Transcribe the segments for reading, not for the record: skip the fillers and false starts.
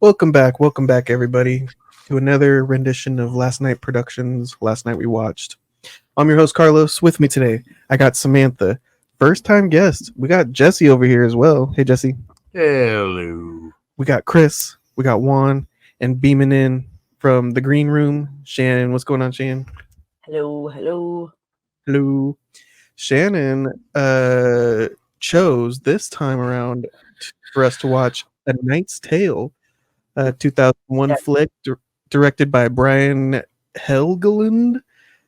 Welcome back, everybody, to another rendition of Last Night Productions. Last Night We Watched. I'm your host, Carlos. With me today, I got Samantha, first-time guest. We got Jesse over here as well. Hey, Jesse. Hello. We got Chris. We got Juan, and beaming in from the green room, Shannon. What's going on, Shannon? Hello. Shannon chose this time around for us to watch A Knight's Tale, 2001 flick directed by Brian Helgeland,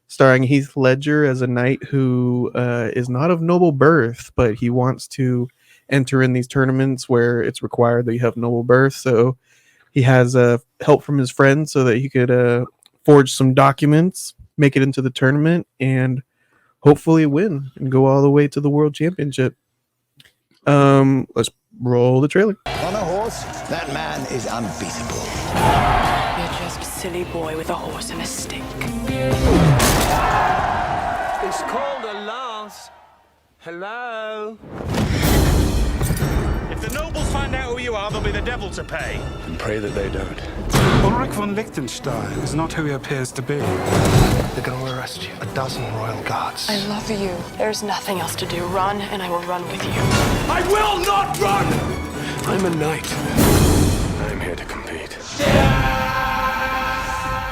starring Heath Ledger as a knight who is not of noble birth, but he wants to enter in these tournaments where it's required that you have noble birth. So he has help from his friends so that he could forge some documents, make it into the tournament, and hopefully win and go all the way to the world championship. Let's roll the trailer. On a horse, that man is unbeatable. You're just a silly boy with a horse and a stick. It's called a lance. Hello? If the nobles find out who you are, there'll be the devil to pay. And pray that they don't. Ulrich von Liechtenstein is not who he appears to be. They're going to arrest you. 12 royal guards. I love you. There's nothing else to do. Run, and I will run with you. I will not run! I'm a knight. I'm here to compete.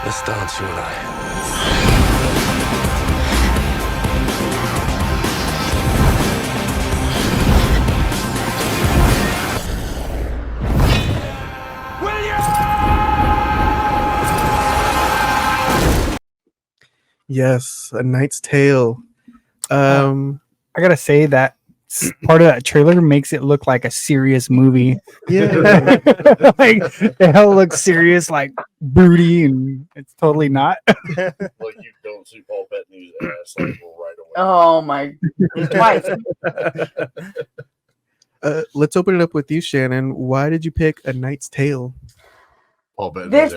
Let's dance, you and I. Yes, A Knight's Tale. I gotta say that part of that trailer makes it look like a serious movie. Yeah. Like the hell looks serious, like broody, and it's totally not. Like you don't see Paul Bettany's ass like right away. Oh my! Twice. Let's open it up with you, Shannon. Why did you pick A Knight's Tale? Paul Bettany's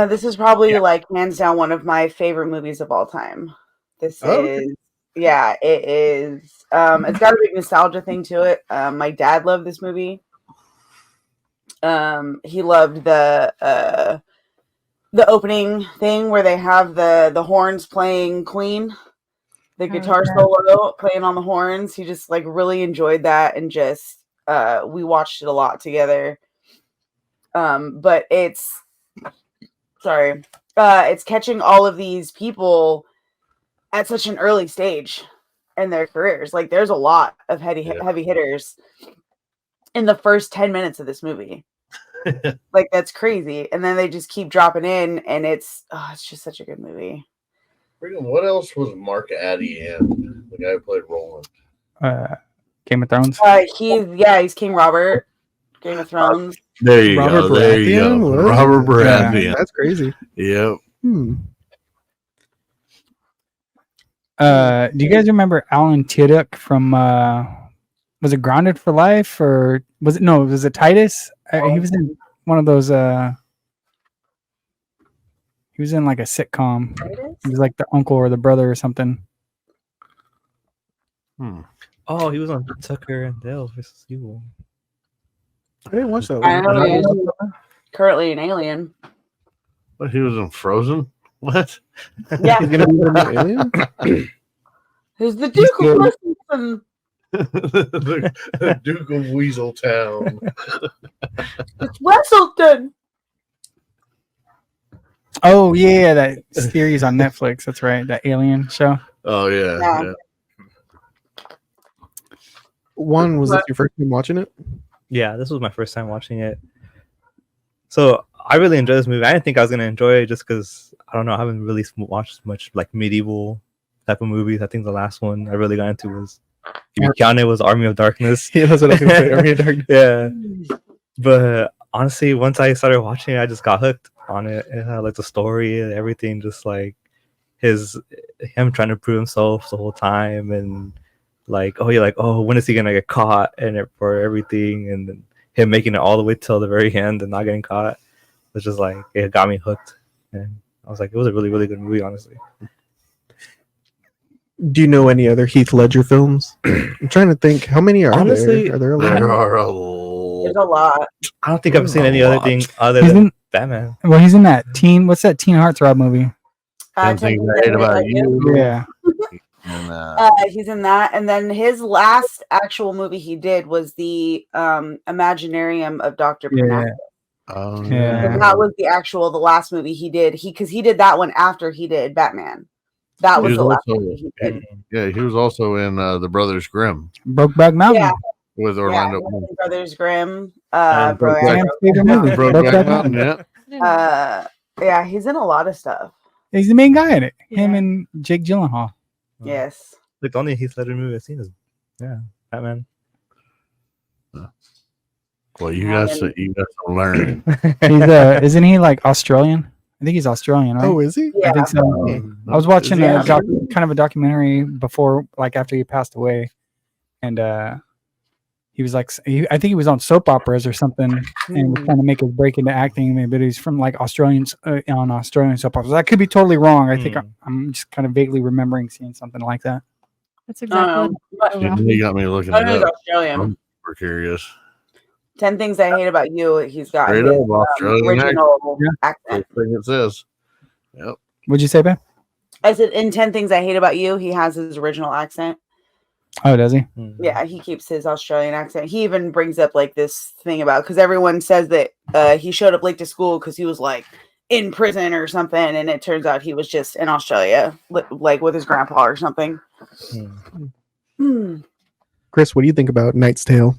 This is probably like hands down one of my favorite movies of all time. It is. It's got a big nostalgia thing to it. My dad loved this movie. He loved the opening thing where they have the horns playing Queen, the guitar solo playing on the horns. He just like really enjoyed that, and just we watched it a lot together. But it's catching all of these people at such an early stage in their careers. Like there's a lot of heavy hitters in the first 10 minutes of this movie. Like that's crazy. And then they just keep dropping in, and it's just such a good movie. What else was Mark Addy in? The guy who played Roland. Game of Thrones. He's King Robert. Game of Thrones. There you Robert go. There you go. Baratheon? Robert Baratheon. Yeah, that's crazy. Yep. Do you guys remember Alan Tudyk from was it Grounded for Life, or was it Titus? He was in one of those he was in like a sitcom. Titus? He was like the uncle or the brother or something. Oh, he was on Tucker and Dale vs. Evil. I didn't watch that I one. know he's currently an alien. What, he was in Frozen? What? Yeah. He's gonna be an alien? Who's the Duke of Weston? the Duke of Weaseltown. It's Wesselton. Oh yeah, that series on Netflix. That's right, that alien show. Oh yeah. One, was this your first time watching it? Yeah, this was my first time watching it. So I really enjoyed this movie. I didn't think I was gonna enjoy it just because I don't know. I haven't really watched much like medieval type of movies. I think the last one I really got into was Keanu was Army of Darkness. Yeah, that's what I was gonna say. Army of Darkness. Yeah, but honestly, once I started watching it, I just got hooked on it. It had like the story and everything, just like him trying to prove himself the whole time, and like when is he gonna get caught and for everything, and then him making it all the way till the very end and not getting caught. It's just like it got me hooked, and I was like, it was a really, really good movie, honestly. Do you know any other Heath Ledger films? I'm trying to think. How many are Honestly, there? Are there a lot? There are a lot. there's a lot. I don't think I've seen any other thing other He's than in- Batman. Well, he's in that teen. What's that teen heartthrob movie? 10 Things I Hate About You. Yeah. And, He's in that, and then his last actual movie he did was the Imaginarium of Dr. Parnassus. Yeah. That was the last movie he did. Because he did that one after he did Batman. That was the last movie he did. Yeah, he was also in The Brothers Grimm Brokeback Mountain. Yeah. with Orlando Bloom. Brothers Grimm. Sam's favorite movie, Brokeback Mountain. Yeah, he's in a lot of stuff. He's the main guy in it. Him and Jake Gyllenhaal. Yes. Like the only Heath Ledger movie I've seen is Batman. Well, you got to learn. He's isn't he like Australian? I think he's Australian, right? Oh, is he? I think so. I was watching kind of a documentary before, like after he passed away, and he was like, I think he was on soap operas or something, and was trying to make his break into acting. But he's from like Australian soap operas. I could be totally wrong. I think I'm just kind of vaguely remembering seeing something like that. That's exactly. You got me looking he's it up. Australian. I'm super curious. 10 Things I Hate About You. He's got Straight his, up Australian original accent. That's the thing it says. Yep. What'd you say, Ben? I said in 10 Things I Hate About You, he has his original accent. Oh, does he? Yeah, he keeps his Australian accent. He even brings up like this thing about, because everyone says that he showed up late to school because he was like in prison or something, and it turns out he was just in Australia, like with his grandpa or something. Chris, what do you think about Knight's Tale?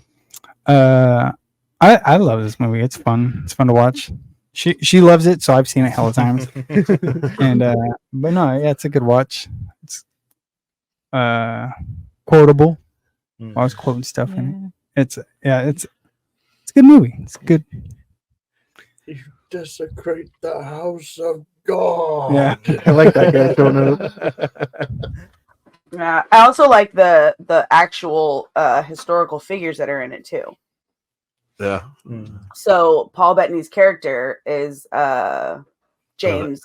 I love this movie. It's fun. It's fun to watch. She loves it, so I've seen it hella times. And but no, yeah, it's a good watch. It's quotable. I was quoting stuff in it. It's a good movie. It's good. You desecrate the house of God. Yeah, I like that guy showing up. Yeah, I also like the actual historical figures that are in it too. Yeah. So Paul Bettany's character is James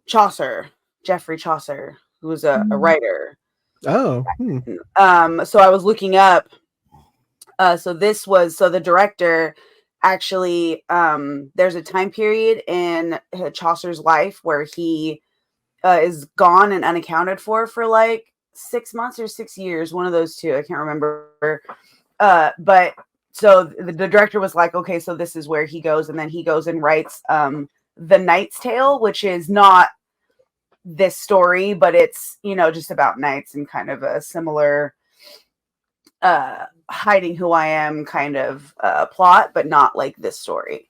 Chaucer, Geoffrey Chaucer, who's a writer. Oh. So I was looking up. So the director actually there's a time period in Chaucer's life where he is gone and unaccounted for like 6 months or 6 years, one of those two. I can't remember. But so the director was like, okay, so this is where he goes, and then he goes and writes The Knight's Tale, which is not this story, but it's, just about knights and kind of a similar hiding who I am kind of plot, but not like this story.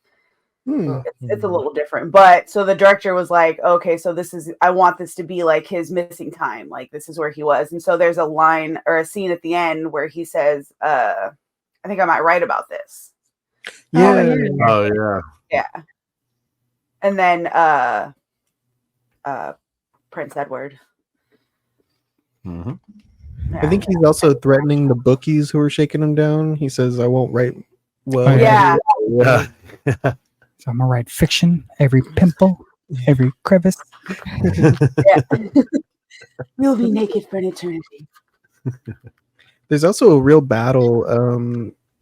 It's a little different. But so the director was like, okay, so I want this to be like his missing time. Like this is where he was. And so there's a line or a scene at the end where he says, I think I might write about this. Yeah. Oh yeah. Yeah. And then Prince Edward. Mm-hmm. Yeah. I think he's also threatening the bookies who are shaking him down. He says, I won't write well. Yeah. So I'm gonna write fiction, every pimple, every crevice. Yeah. We'll be naked for an eternity. There's also a real battle.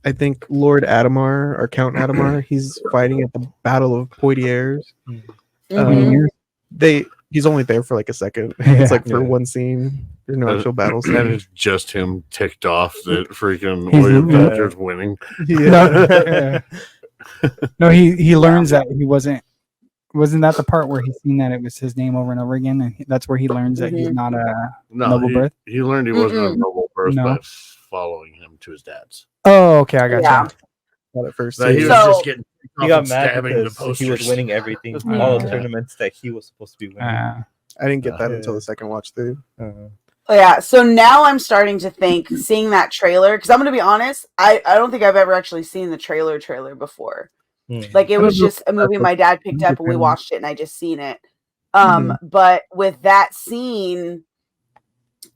I think Lord Adamar or Count Adamar, he's fighting at the Battle of Poitiers. He's only there for like a second. It's like for one scene. There's no actual battles. And it's just him ticked off that freaking William Thatcher's winning. Yeah. No, he learns that he wasn't that the part where he's seen that it was his name over and over again, and that's where he learns that he's not a noble birth. He learned he wasn't a noble birth by following him to his dad's. Oh, okay, I got you. Not at first. He was just getting. He got mad because he was winning everything, all the tournaments that he was supposed to be winning. I didn't get that until the second watch through. Yeah, so now I'm starting to think, seeing that trailer, because I'm going to be honest, I don't think I've ever actually seen the trailer before. Like, it was just a movie my dad picked up and we watched it and I just seen it. But with that scene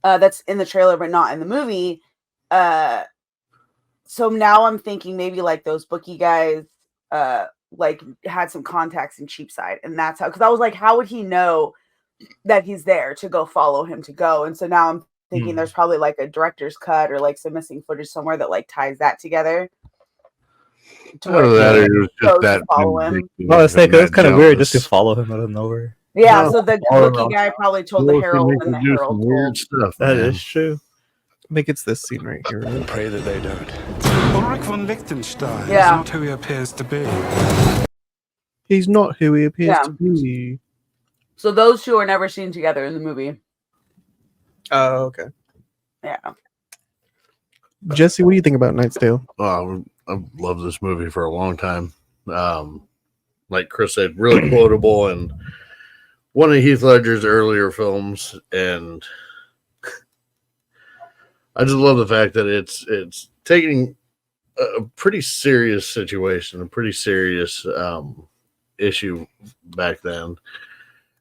that's in the trailer but not in the movie, so now I'm thinking maybe like those bookie guys like had some contacts in Cheapside, and that's how, because I was like, how would he know that he's there to go follow him to go? And so now I'm thinking there's probably like a director's cut or like some missing footage somewhere that like ties that together. That is just that. Follow him. Well, it's like it's kind of weird just to follow him out of nowhere. Yeah, so the bookie guy probably told the Herald, and the Herald weird told. stuff. That is true. I think it's this scene right here. Right? Pray that they don't. Ulrich von Liechtenstein is Yeah. not who he appears to be. He's not who he appears Yeah. to be. So those two are never seen together in the movie. Oh, okay. Yeah. Jesse, what do you think about Knight's Tale? I've loved this movie for a long time. Like Chris said, really quotable and one of Heath Ledger's earlier films, and I just love the fact that it's taking a pretty serious situation, a pretty serious issue back then,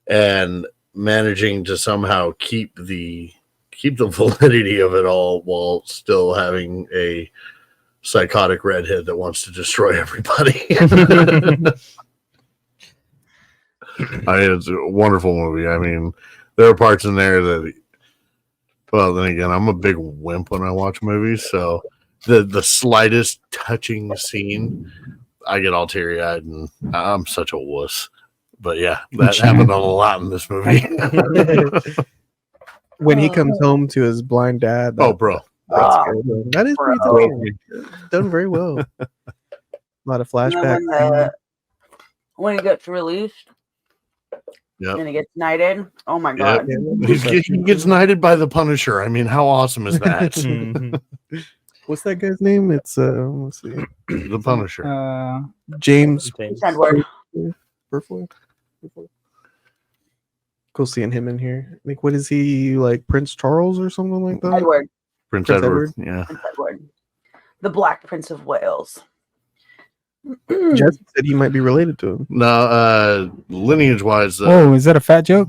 and managing to somehow keep the validity of it all while still having a psychotic redhead that wants to destroy everybody. I mean, it's a wonderful movie. I mean, there are parts in there that, well, then again, I'm a big wimp when I watch movies, so the slightest touching scene, I get all teary-eyed, and I'm such a wuss. But yeah, that happened a lot in this movie. When he comes home to his blind dad. Oh, bro. That is pretty done very well. A lot of flashbacks. When he gets released, and he gets knighted. Oh my god! He gets knighted by the Punisher. I mean, how awesome is that? What's that guy's name? It's let's see, the Punisher. James Edward. Burfoy. Cool seeing him in here. Like, what is he, like Prince Charles or something like that? Edward. Prince Edward. Yeah. Prince Edward. The Black Prince of Wales. Jesse said he might be related to him. No, lineage wise. Oh, is that a fat joke?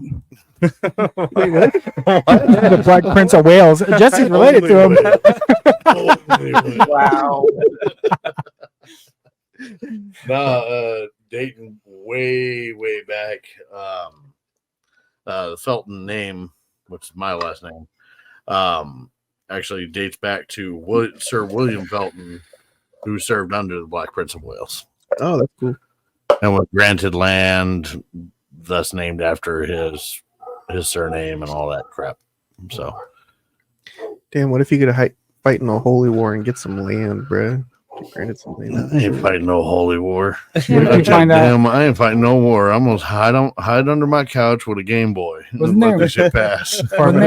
Wait, what? The Black Prince of Wales. Jesse's related to him. Wow. No, dating way back. The Felton name, which is my last name, actually dates back to Sir William Felton, who served under the Black Prince of Wales. Oh, that's cool. And was granted land, thus named after his surname and all that crap. So, damn, what if you could fight in a holy war and get some land, bruh? Granted some land. I ain't fighting no holy war. Damn, I ain't fighting no war. I'm gonna hide under my couch with a Game Boy. Wasn't there this shit pass? Wasn't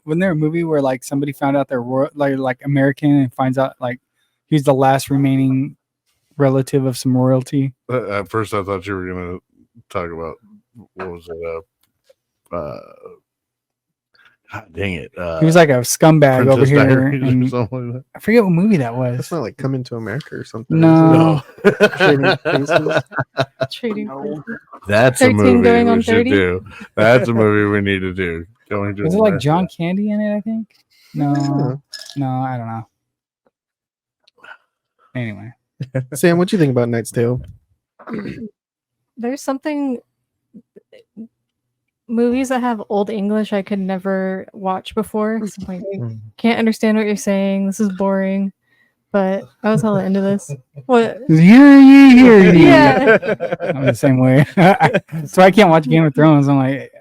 there a movie where like somebody found out they're like American and finds out like he's the last remaining relative of some royalty? At first, I thought you were gonna talk about what was it? God dang it! He was like a scumbag Princess over here. Diaries or And something like that. I forget what movie that was. That's not like Coming to America or something. No. Trading Places. Trading. That's a 13 movie going on we should 30? do. That's a movie we need to do. Going to Was it like America. John Candy in it? I think. No, Yeah. no, I don't know. Anyway, Sam, what do you think about Knight's Tale? There's something. Movies that have old English I could never watch before. 'Cause I'm like, can't understand what you're saying. This is boring. But I was hella into this. What? hear ye. Yeah. I'm the same way. So I can't watch Game of Thrones. I'm like,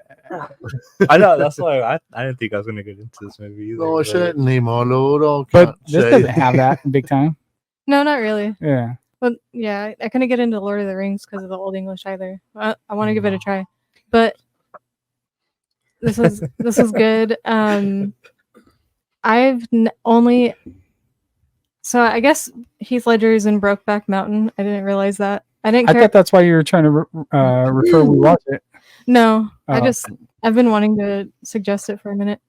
I know that's why I didn't think I was gonna get into this movie either. Oh, but- shit, name all Lord, all but can't this say. doesn't have that big time. No, not really. Yeah. But yeah, I couldn't get into Lord of the Rings because of the old English either. I want to give it a try. But this was good. Only so I guess Heath Ledger is in Brokeback Mountain. I didn't realize that. I thought that's why you were trying to refer we watch it. No, Oh. I've been wanting to suggest it for a minute.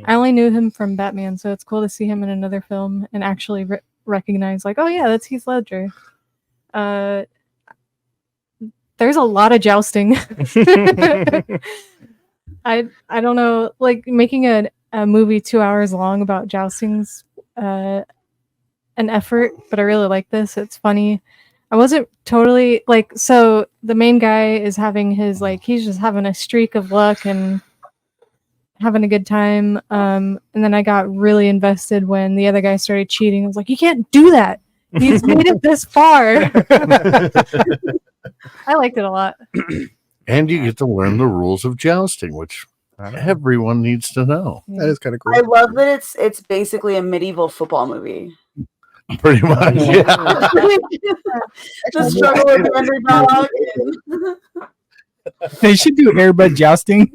I only knew him from Batman, so it's cool to see him in another film and actually recognize, like, oh yeah, that's Heath Ledger. There's a lot of jousting. I don't know, like making a movie 2 hours long about jousting's an effort, but I really like this. It's funny. I wasn't totally like, so the main guy is having his, like, he's just having a streak of luck and having a good time. And then I got really invested when the other guy started cheating. I was like, you can't do that. He's made it this far. I liked it a lot. And you get to learn the rules of jousting, which everyone needs to know. That is kind of cool. I love that it's basically a medieval football movie. Pretty much, yeah. The struggle with the underdog. They should do airbud jousting.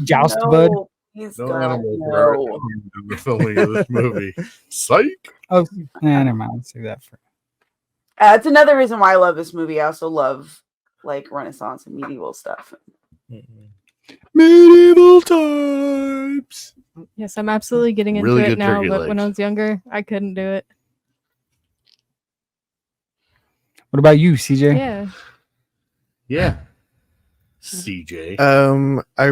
Joust bud. No animals were in the filming of this movie. Psych. Oh, never mind. Let's do that for. It's another reason why I love this movie. I also love like Renaissance and medieval stuff. Medieval times. Yes, I'm absolutely getting into Really it good now, turkey but when I legs. was younger, I couldn't do it. What about you, CJ? Yeah. Yeah. CJ. I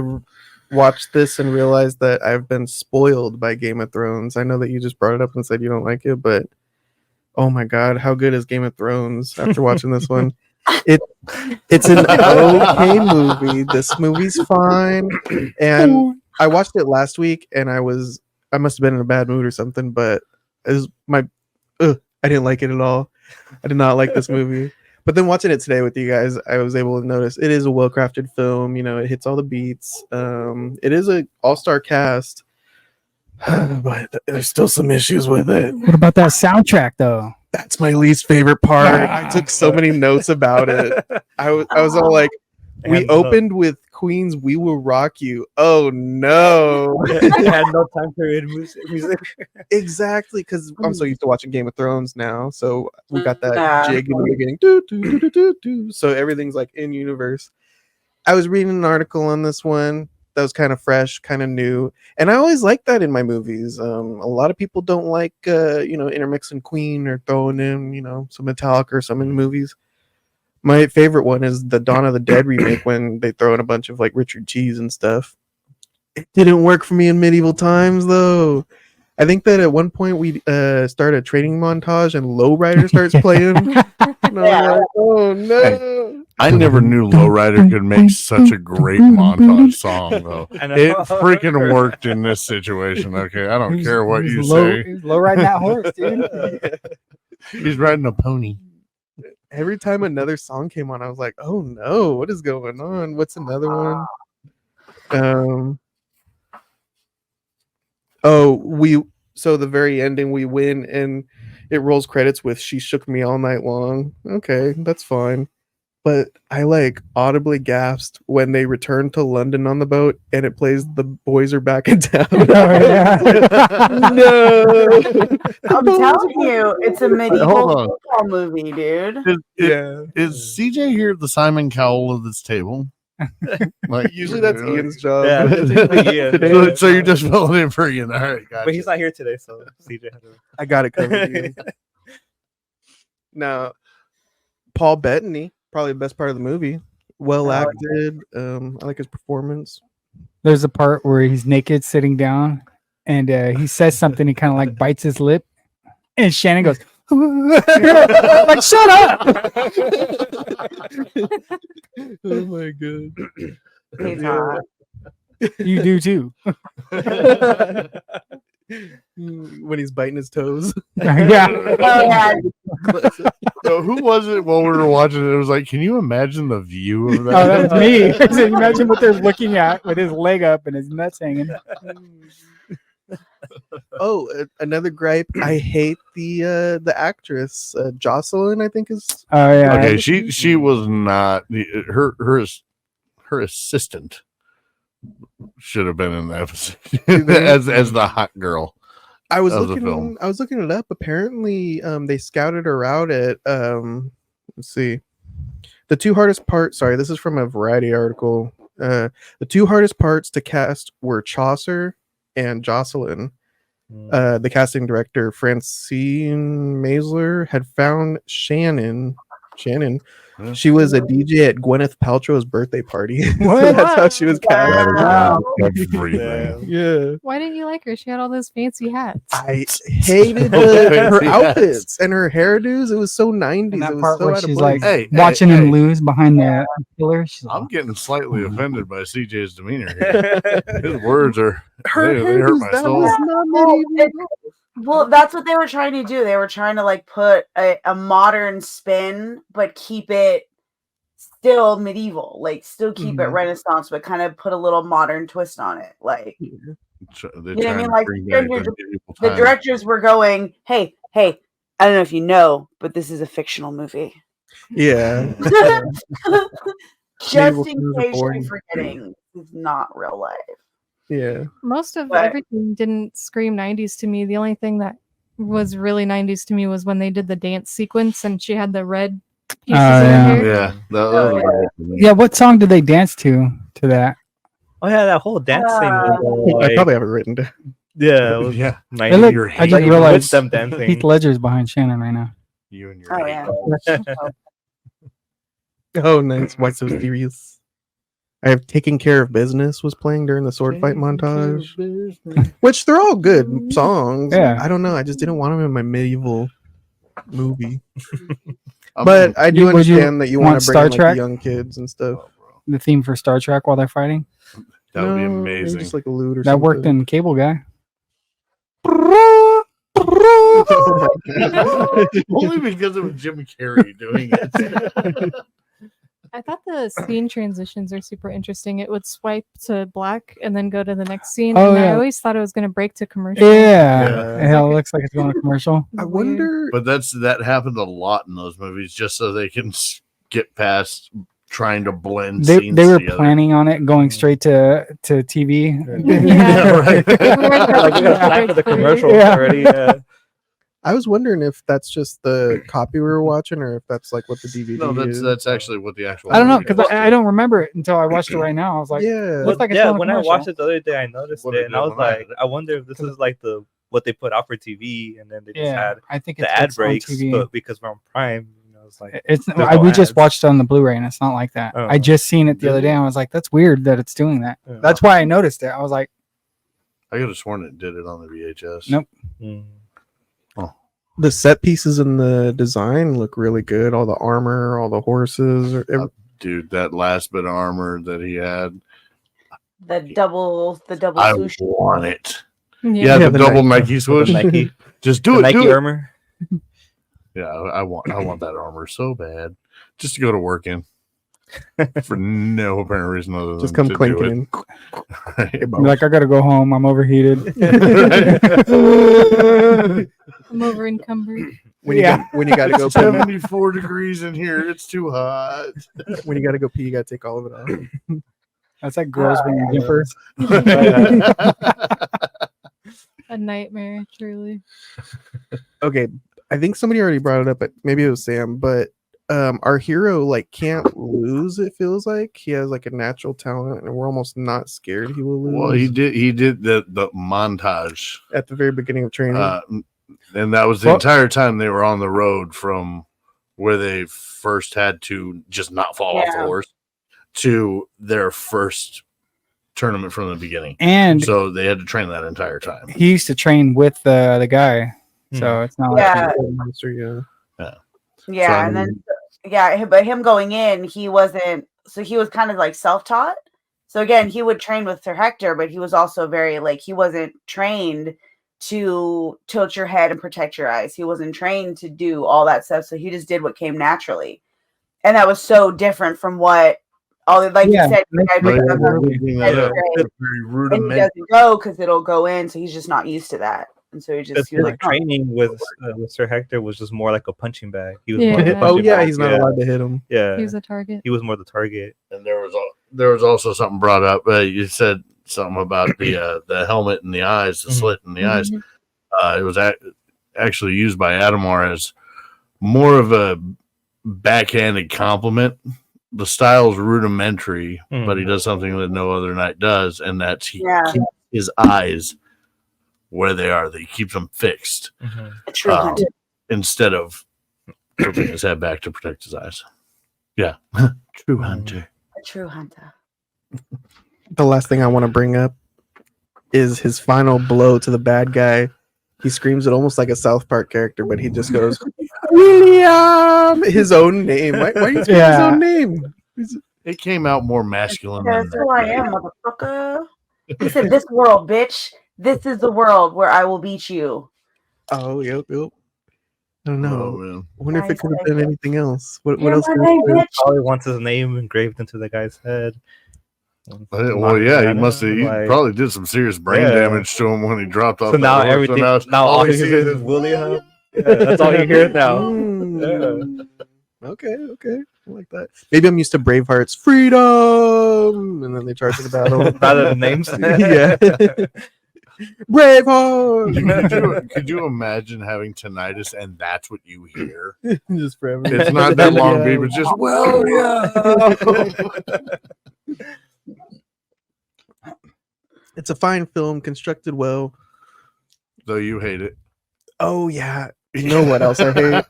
watched this and realized that I've been spoiled by Game of Thrones. I know that you just brought it up and said you don't like it, but oh my god, how good is Game of Thrones after watching this one? It's an okay movie. This movie's fine. And I watched it last week and I must have been in a bad mood or something, but it was I didn't like it at all. I did not like this movie. But then watching it today with you guys, I was able to notice it is a well-crafted film. You know, it hits all the beats. It is an all-star cast, but there's still some issues with it. What about that soundtrack, though? That's my least favorite part. I took so many notes about it. I was all like, we opened with Queen's "We Will Rock You." Oh no! I had no time to read music. Exactly, because I'm so used to watching Game of Thrones now, so we got that jig in the beginning. Do, do, do, do, do, do. So everything's like in universe. I was reading an article on this one that was kind of fresh, kind of new, and I always like that in my movies. A lot of people don't like intermixing Queen or throwing in some Metallica or some in movies. My favorite one is the Dawn of the Dead remake when they throw in a bunch of like Richard Cheese and stuff. It didn't work for me in Medieval Times though. I think that at one point we start a training montage and Lowrider starts playing. Like, oh no! I never knew Lowrider could make such a great montage song though. It freaking worked in this situation. Okay, I don't care what you say. He's low riding that horse, dude. He's riding a pony. Every time another song came on, I was like, "Oh no, what is going on? What's another one?" So the very ending, we win, and it rolls credits with "She Shook Me All Night Long." Okay, that's fine, but I like audibly gasped when they return to London on the boat, and it plays "The Boys Are Back in Town." No, I'm telling you, it's a medieval football movie, dude. Is CJ here the Simon Cowell of this table? Like usually that's Ian's job. Yeah. So you're just filling in for Ian. All right, gotcha. But he's not here today, so CJ had to. I got it covered. Ian. Now, Paul Bettany, probably the best part of the movie. Well acted. I like his performance. There's a part where he's naked sitting down and he says something. He kind of like bites his lip, and Shannon goes, like, shut up. Oh my god. He's hot. You do too. When he's biting his toes. Yeah. Oh, yeah. So who was it while we were watching it? It was like, can you imagine the view of that? Oh, that was me. So imagine what they're looking at with his leg up and his nuts hanging. Oh, another gripe. I hate the actress Jocelyn. I think is. Oh yeah. Okay, she was not her assistant should have been in the episode as the hot girl. I was of the looking. film. I was looking it up. Apparently, they scouted her out at. Let's see, the two hardest parts. Sorry, this is from a Variety article. The two hardest parts to cast were Chaucer and Jocelyn. The casting director Francine Maisler had found Shannon She was a DJ at Gwyneth Paltrow's birthday party. What? That's how she was cast. Wow. Everything. Yeah. Why didn't you like her? She had all those fancy hats. I hated her outfits and her hairdos. It was so 90s. And that it was part so where out of she's place. like watching him lose behind the pillar. She's like, I'm getting slightly offended by CJ's demeanor here. His words are her they hurt my that soul. was not medieval. Well, that's what they were trying to do. They were trying to like put a modern spin, but keep it still medieval, like still keep it Renaissance, but kind of put a little modern twist on it. Like, you know what I mean? Like the directors were going, hey, I don't know if you know, but this is a fictional movie. Yeah. Just in case you're forgetting, it's not real life. Yeah. Most of everything didn't scream 90s to me. The only thing that was really 90s to me was when they did the dance sequence and she had the red pieces in her hair. Yeah. That was yeah, what song did they dance to that? Oh yeah, that whole dance thing. I probably have it written down. Yeah, it was yeah. I just realized them dancing. Heath Ledger's behind Shannon right now. You and your Oh, nice. Why so serious? I have Taking Care of Business was playing during the sword fight montage, which they're all good songs. Yeah. I don't know. I just didn't want them in my medieval movie. But I do understand that you want to bring Star in, like, Trek? the young kids and stuff. The theme for Star Trek while they're fighting? That would be No, amazing. Just like a lute or That something. worked in Cable Guy. Only because it was Jim Carrey doing it. I thought the scene transitions are super interesting. It would swipe to black and then go to the next scene. Oh, and I yeah. always thought it was going to break to commercial. Yeah. Hell, it looks like it's going to commercial. I wonder. But that happens a lot in those movies, just so they can get past trying to blend. They scenes were together. planning on it going straight to TV. Yeah, right. Like we got time for the commercial Yeah. already. Yeah. I was wondering if that's just the copy we were watching, or if that's like what the DVD No, is. that's actually what the actual. I don't know movie because is. I don't remember it until I watched it right now. I was like, yeah, looks like it's Yeah, going to when I commercial. watched it the other day, I noticed What it, did and you I do was when I like, had it? I wonder if this is like what they put out for TV, and then they just yeah, had I think it's the ad what's on breaks, TV. but because we're on Prime, it's like It's there's no we just ads. watched it on the Blu-ray, and it's not like that. Oh. I just seen it the other day, and I was like, that's weird that it's doing that. Yeah. That's why I noticed it. I was like, I could have sworn it did it on the VHS. Nope. Mm. the set pieces and the design look really good. All the armor, all the horses. Dude, that last bit of armor that he had, The double I swoosh. want it. Yeah. Yeah, Yeah, the the double Nike. Nike swoosh. Nike, Just do the it. Nike do it. armor. Yeah, I want that armor so bad, just to go to work in, for no apparent reason other than Just come to do clinking it. in. I'm like, I gotta go home. I'm overheated. I'm over encumbered. When you got to go pee, 74 degrees in here. It's too hot. when you got to go pee, you got to take all of it off. That's like girls wearing zippers. A nightmare, truly. Okay, I think somebody already brought it up, but maybe it was Sam. But our hero like can't lose. It feels like he has like a natural talent, and we're almost not scared he will lose. Well, he did the montage at the very beginning of training. and that was the entire time they were on the road from where they first had to just not fall off the horse to their first tournament from the beginning. And so they had to train that entire time. he used to train with the guy, so it's not Yeah. like And then but him going in, he wasn't. So he was kind of like self-taught. So again, he would train with Sir Hector, but he was also very like he wasn't trained to tilt your head and protect your eyes. He wasn't trained to do all that stuff. So he just did what came naturally, and that was so different from what all you said. The guy brings up and he doesn't go because it'll go in. So he's just not used to that. And so he was like, training with Sir Hector was just more like a punching bag. He was Yeah. more of a Oh punching yeah, bag. he's not allowed to hit him. Yeah, He was a target. He was more the target. And there was also something brought up. You said something about the helmet and the eyes, the slit in the eyes. It was actually used by Adamar as more of a backhanded compliment. The style's rudimentary, but he does something that no other knight does, and that's he keeps his eyes where they are. They keep them fixed a true hunter. instead of tilting his head back to protect his eyes. Yeah. True hunter. A true hunter. The last thing I want to bring up is his final blow to the bad guy. He screams it almost like a South Park character, but he just goes, William! His own name. Why are you screaming his own name? It came out more masculine That's than who I am, motherfucker. He said, "This world, bitch. This is the world where I will beat you." Oh, yep. I don't know. man. I wonder if it could have been anything else. What You're else? my could name, it been? bitch. Probably wants his name engraved into the guy's head. Well, yeah, he must have. He Like- probably did some serious brain Yeah. damage to him when he dropped off. So now that horse. everything. So now all he sees hears is William. Yeah, that's all you hear now. Mm. Okay. I like that. Maybe I'm used to Braveheart's freedom, and then they charge the battle. Rather than names. Yeah. Braveheart. Could you imagine having tinnitus and that's what you hear? Just forever. It's not that long, Yeah. babe. It's just It's a fine film, constructed well. Though you hate it. Oh yeah. You know what else I hate?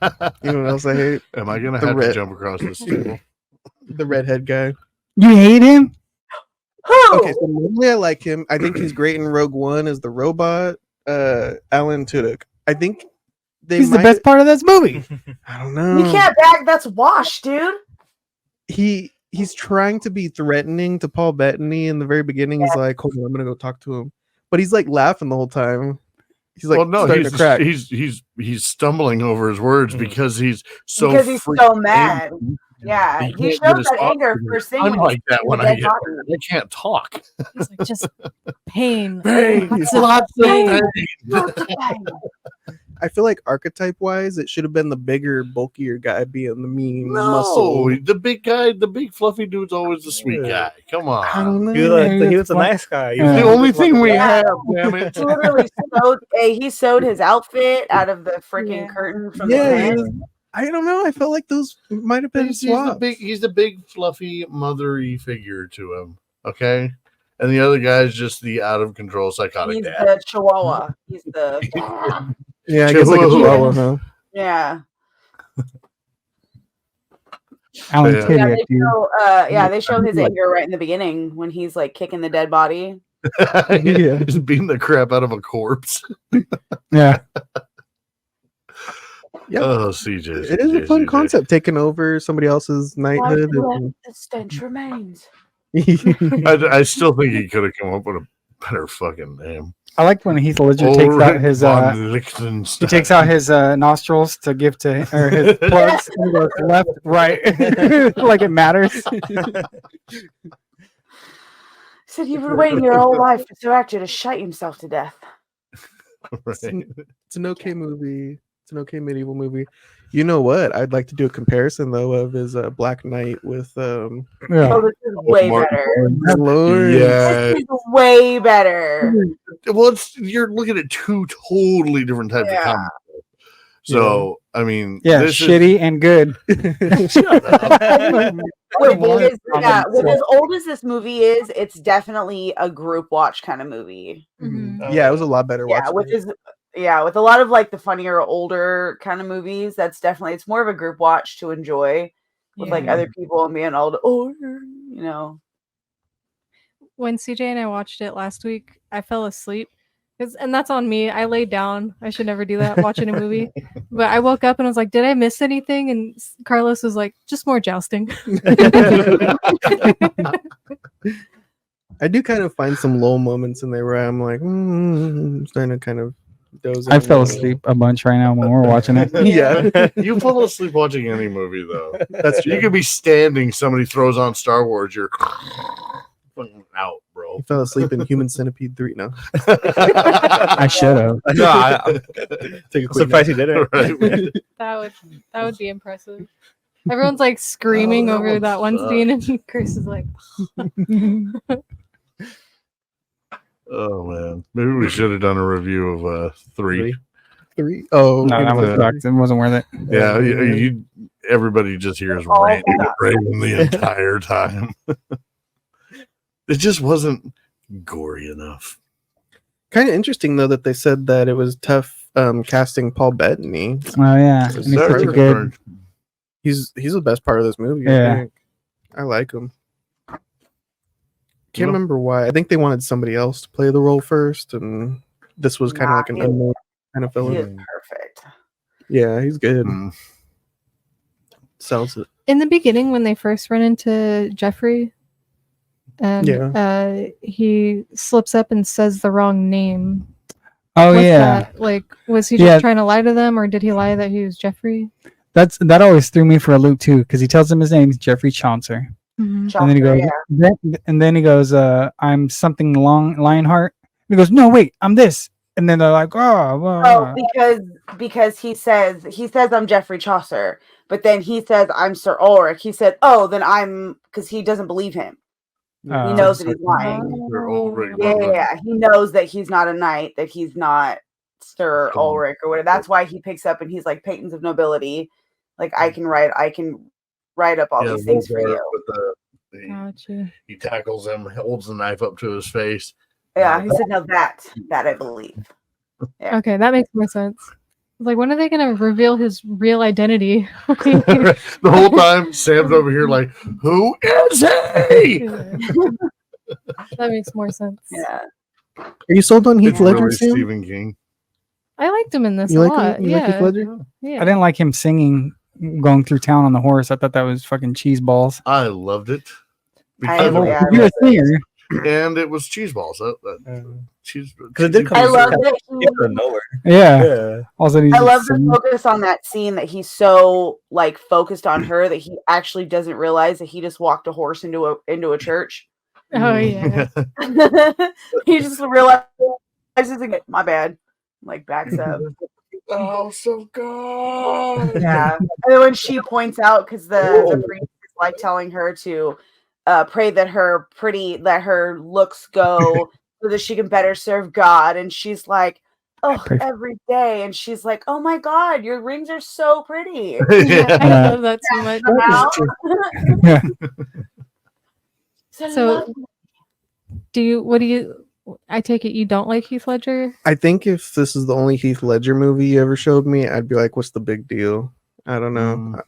You know what else I hate? Am I gonna The have to red- jump across this table? The redhead guy. You hate him? Okay, so normally I like him. I think he's great in Rogue One as the robot. Alan Tudyk. I think He's the best part of this movie. I don't know. You can't back. That's Wash, dude. He's trying to be threatening to Paul Bettany in the very beginning. He's like, "Hold on, I'm gonna go talk to him," but he's like laughing the whole time. He's like, well, no, starting to crack. he's stumbling over his words because he's so Because he's so freaking mad. angry. Yeah, He he can't get shows his that thoughts anger together. first thing. I'm when like that he's when a I dead get body. I can't talk. He's like, just pain. Pain. Lots of pain. I feel like archetype wise, it should have been the bigger, bulkier guy being the mean No, muscle. the big guy, the big fluffy dude's always the sweet guy. Come on. I don't know. He was a nice guy. He It's was the a only good thing we fucking- have, damn it. He literally sewed his outfit out of the freaking curtain from the tent. I don't know. I felt like those might have been He's the swapped. he's the big fluffy mothery figure to him. Okay. And the other guy's just the out of control psychotic He's dad. the chihuahua. He's the Yeah, I guess like a chihuahua, huh? yeah. Alan Yeah. Tudyk, dude. They show his anger right in the beginning when he's like kicking the dead body. Yeah. Just beating the crap out of a corpse. Yeah. Yep. Oh, CJ. It is a fun concept, taking over somebody else's knighthood. The stench remains. I still think he could have come up with a better fucking name. I like when Heath Ledger takes out his von Liechtenstein. he takes out his nostrils to give to or his plugs and he goes left, right, like it matters. Said you've been waiting your whole life for Sir Actor to shite himself to death. Right. It's an okay movie. It's an okay medieval movie. You know what? I'd like to do a comparison though of his Black Knight with Oh, this is way better. Lord. Yeah. This is way better. Well, you're looking at two totally different types of comic books. So, I mean, Yeah, this shitty and good. With as old as this movie is, it's definitely a group watch kind of movie. Yeah, it was a lot better Yeah, watching. with a lot of like the funnier, older kind of movies, that's definitely it's more of a group watch to enjoy with like other people and being older, you know. When CJ and I watched it last week, I fell asleep. And that's on me. I laid down. I should never do that watching a movie. But I woke up and I was like, did I miss anything? And Carlos was like, just more jousting. I do kind of find some low moments in there where I'm like, I'm starting to kind of doze. I in. fell asleep a bunch right now when we're watching it. Yeah. You fall asleep watching any movie, though. That's true. You could be standing, somebody throws on Star Wars, you're fucking out, bro. He fell asleep in Human Centipede 3 now. I should have. No, I'm Take a quick surprised he nap. didn't. That would be impressive. Everyone's like screaming that over would that one suck. scene, and Chris is like, Oh, man. Maybe we should have done a review of 3. 3? Oh, No, that was sucked. It wasn't worth it. Yeah, everybody just hears ranting and raving the entire time. It just wasn't gory enough. Kind of interesting though that they said that it was tough casting Paul Bettany. Oh yeah, and he's such a good. He's the best part of this movie. Yeah. I think. I like him. Can't remember why. I think they wanted somebody else to play the role first, and this was kind of like an unknown kind of He fella. is perfect. Yeah, he's good. Sells it. In the beginning, when they first run into Jeffrey, and he slips up and says the wrong name. Oh What's yeah. that? Like, was he just trying to lie to them, or did he lie that he was Jeffrey? That always threw me for a loop too, because he tells them his name is Jeffrey Chaucer. Mm-hmm. And then he goes, I'm something Lionheart. And he goes, no, wait, I'm this. And then they're like, because he says I'm Jeffrey Chaucer, but then he says I'm Sir Ulrich. He said, oh, then I'm, because he doesn't believe him. He knows that he's lying. Yeah, he knows that he's not a knight, that he's not Sir Ulrich or whatever. That's why he picks up and he's like patents of nobility. Like I can write up all these things for you. He tackles him, holds the knife up to his face. Yeah, he said, "No, that I believe." Yeah. Okay, that makes more sense. Like, when are they going to reveal his real identity? The whole time, Sam's over here like, "Who is he?" That makes more sense. Yeah. Are you sold on Heath Ledger? Really Stephen King. I liked him in this You a like lot. him? You like Heath Ledger? Yeah. I didn't like him singing, going through town on the horse. I thought that was fucking cheese balls. I loved it. You're a singer. And it was cheese balls. Cheese. Because it did come. I love out that. of nowhere. Yeah. Also, I love the focus on that scene that he's so like focused on her that he actually doesn't realize that he just walked a horse into a church. Oh yeah. He just realizes again, my bad. Like backs up. Oh, so good. Yeah. And then when she points out, because the priest is like telling her to pray that her looks go so that she can better serve God, and she's like, oh, every day, and she's like, oh my God, your rings are so pretty. I love that so much. So I take it you don't like Heath Ledger? I think if this is the only Heath Ledger movie you ever showed me, I'd be like, what's the big deal? I don't know.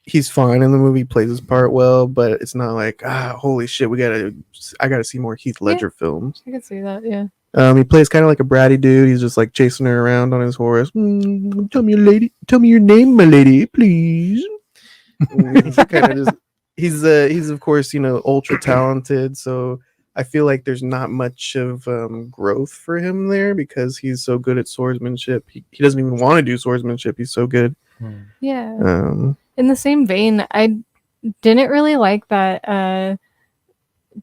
He's fine in the movie, plays his part well, but it's not like, holy shit, I gotta see more Heath Ledger films. I can see that, yeah. He plays kind of like a bratty dude. He's just like chasing her around on his horse. Tell me your name, my lady, please. He's of course, ultra talented, so I feel like there's not much of growth for him there because he's so good at swordsmanship. He doesn't even want to do swordsmanship. He's so good. Yeah. In the same vein, I didn't really like that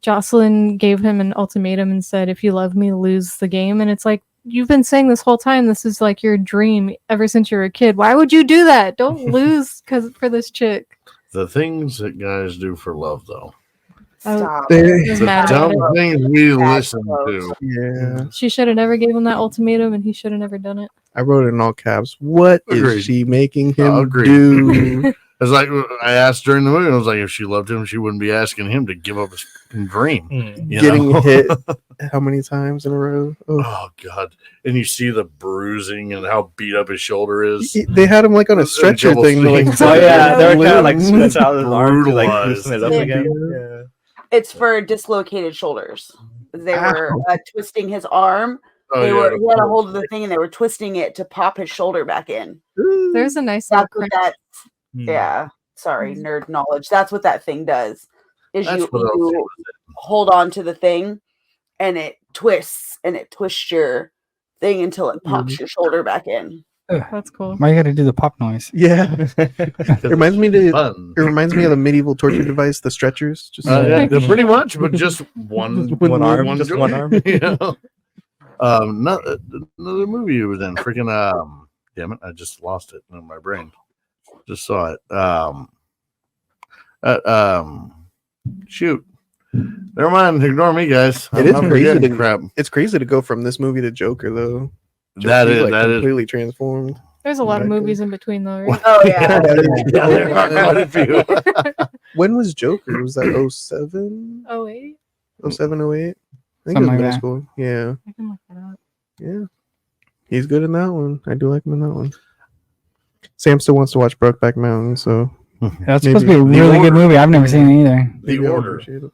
Jocelyn gave him an ultimatum and said, if you love me, lose the game. And it's like, you've been saying this whole time, this is like your dream ever since you were a kid. Why would you do that? Don't lose for this chick. The things that guys do for love, though. Stop. The dumb things we listen to. Yeah. She should have never gave him that ultimatum, and he should have never done it. I wrote it in all caps. What Agreed. is she making him Agreed. do? It's like I asked during the movie, I was like, if she loved him, she wouldn't be asking him to give up his dream. Getting hit how many times in a row? Oh God. And you see the bruising and how beat up his shoulder is. They had him like on a stretcher thing. They were kind of like stretching out his arm to like loosen it up again. Yeah. It's for dislocated shoulders. They were twisting his arm. Oh, he had a hold of the thing and they were twisting it to pop his shoulder back in. There's a nice yeah. Sorry, nerd knowledge. That's what that thing does. Is you hold on to the thing and it twists your thing until it pops your shoulder back in. That's cool. Why you gotta do the pop noise? Yeah. It reminds me of the medieval torture device, the stretchers. Just pretty much, but just one arm. Just one arm. Another movie you was in, freaking damn it, I just lost it in my brain. Just saw it. Shoot. Never mind, ignore me, guys. It is crazy crap. It's crazy to go from this movie to Joker, though. That is completely transformed. There's a lot of movies in between, though, right? Oh yeah. There are quite a few. When was Joker? Was that 07? 08? 07, 08? I think Something it was like middle that. school. Yeah. I can look that up. Yeah. He's good in that one. I do like him in that one. Sam still wants to watch Brokeback Mountain, so That's supposed to be a really good movie. I've never seen it either. The maybe I'll Order. appreciate it.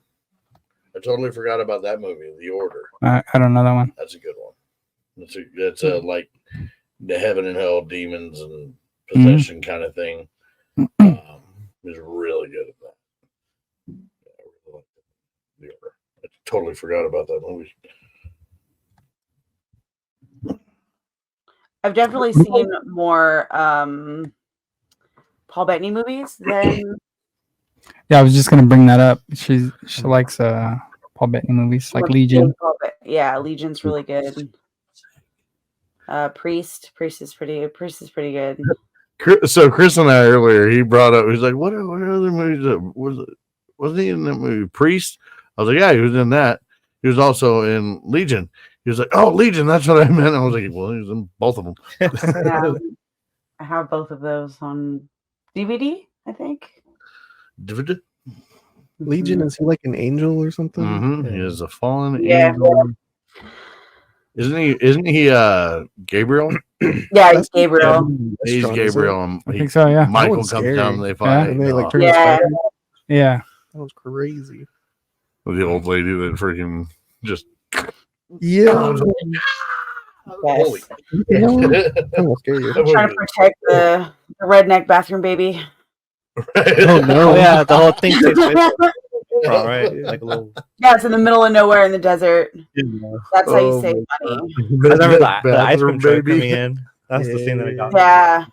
I totally forgot about that movie, The Order. I don't know that one. That's a good one. It's a like the heaven and hell, demons and possession kind of thing. Is really good at that. Yeah, I really like The Order. I totally forgot about that movie. I've definitely seen more Paul Bettany movies than Yeah, I was just gonna bring that up. She likes Paul Bettany movies like Legion. Yeah, Legion's really good. Priest is pretty good. So Chris and I earlier, he brought up, he's like, what other movies wasn't he in that movie Priest? I was like, yeah, he was in that. He was also in Legion. He was like, oh, Legion, that's what I meant. I was like, well, he was in both of them. Yeah, I have both of those on DVD, I think. DVD? Legion, is he like an angel or something? Mm-hmm. He is a fallen angel. Isn't he Gabriel? Yeah, he's Gabriel. He's Gabriel. I think so, yeah. Michael comes down and they fight. And they like turn his spider. Yeah. That was crazy. The old lady that freaking just Yeah. holy. I'm gonna scare you. I'm trying to protect the redneck bathroom baby. Oh no! Oh yeah, the whole thing takes place. All right, like a little. Yeah, it's in the middle of nowhere in the desert. That's how you save money. I remember the ice cream truck coming in. That's the scene that I got. Yeah.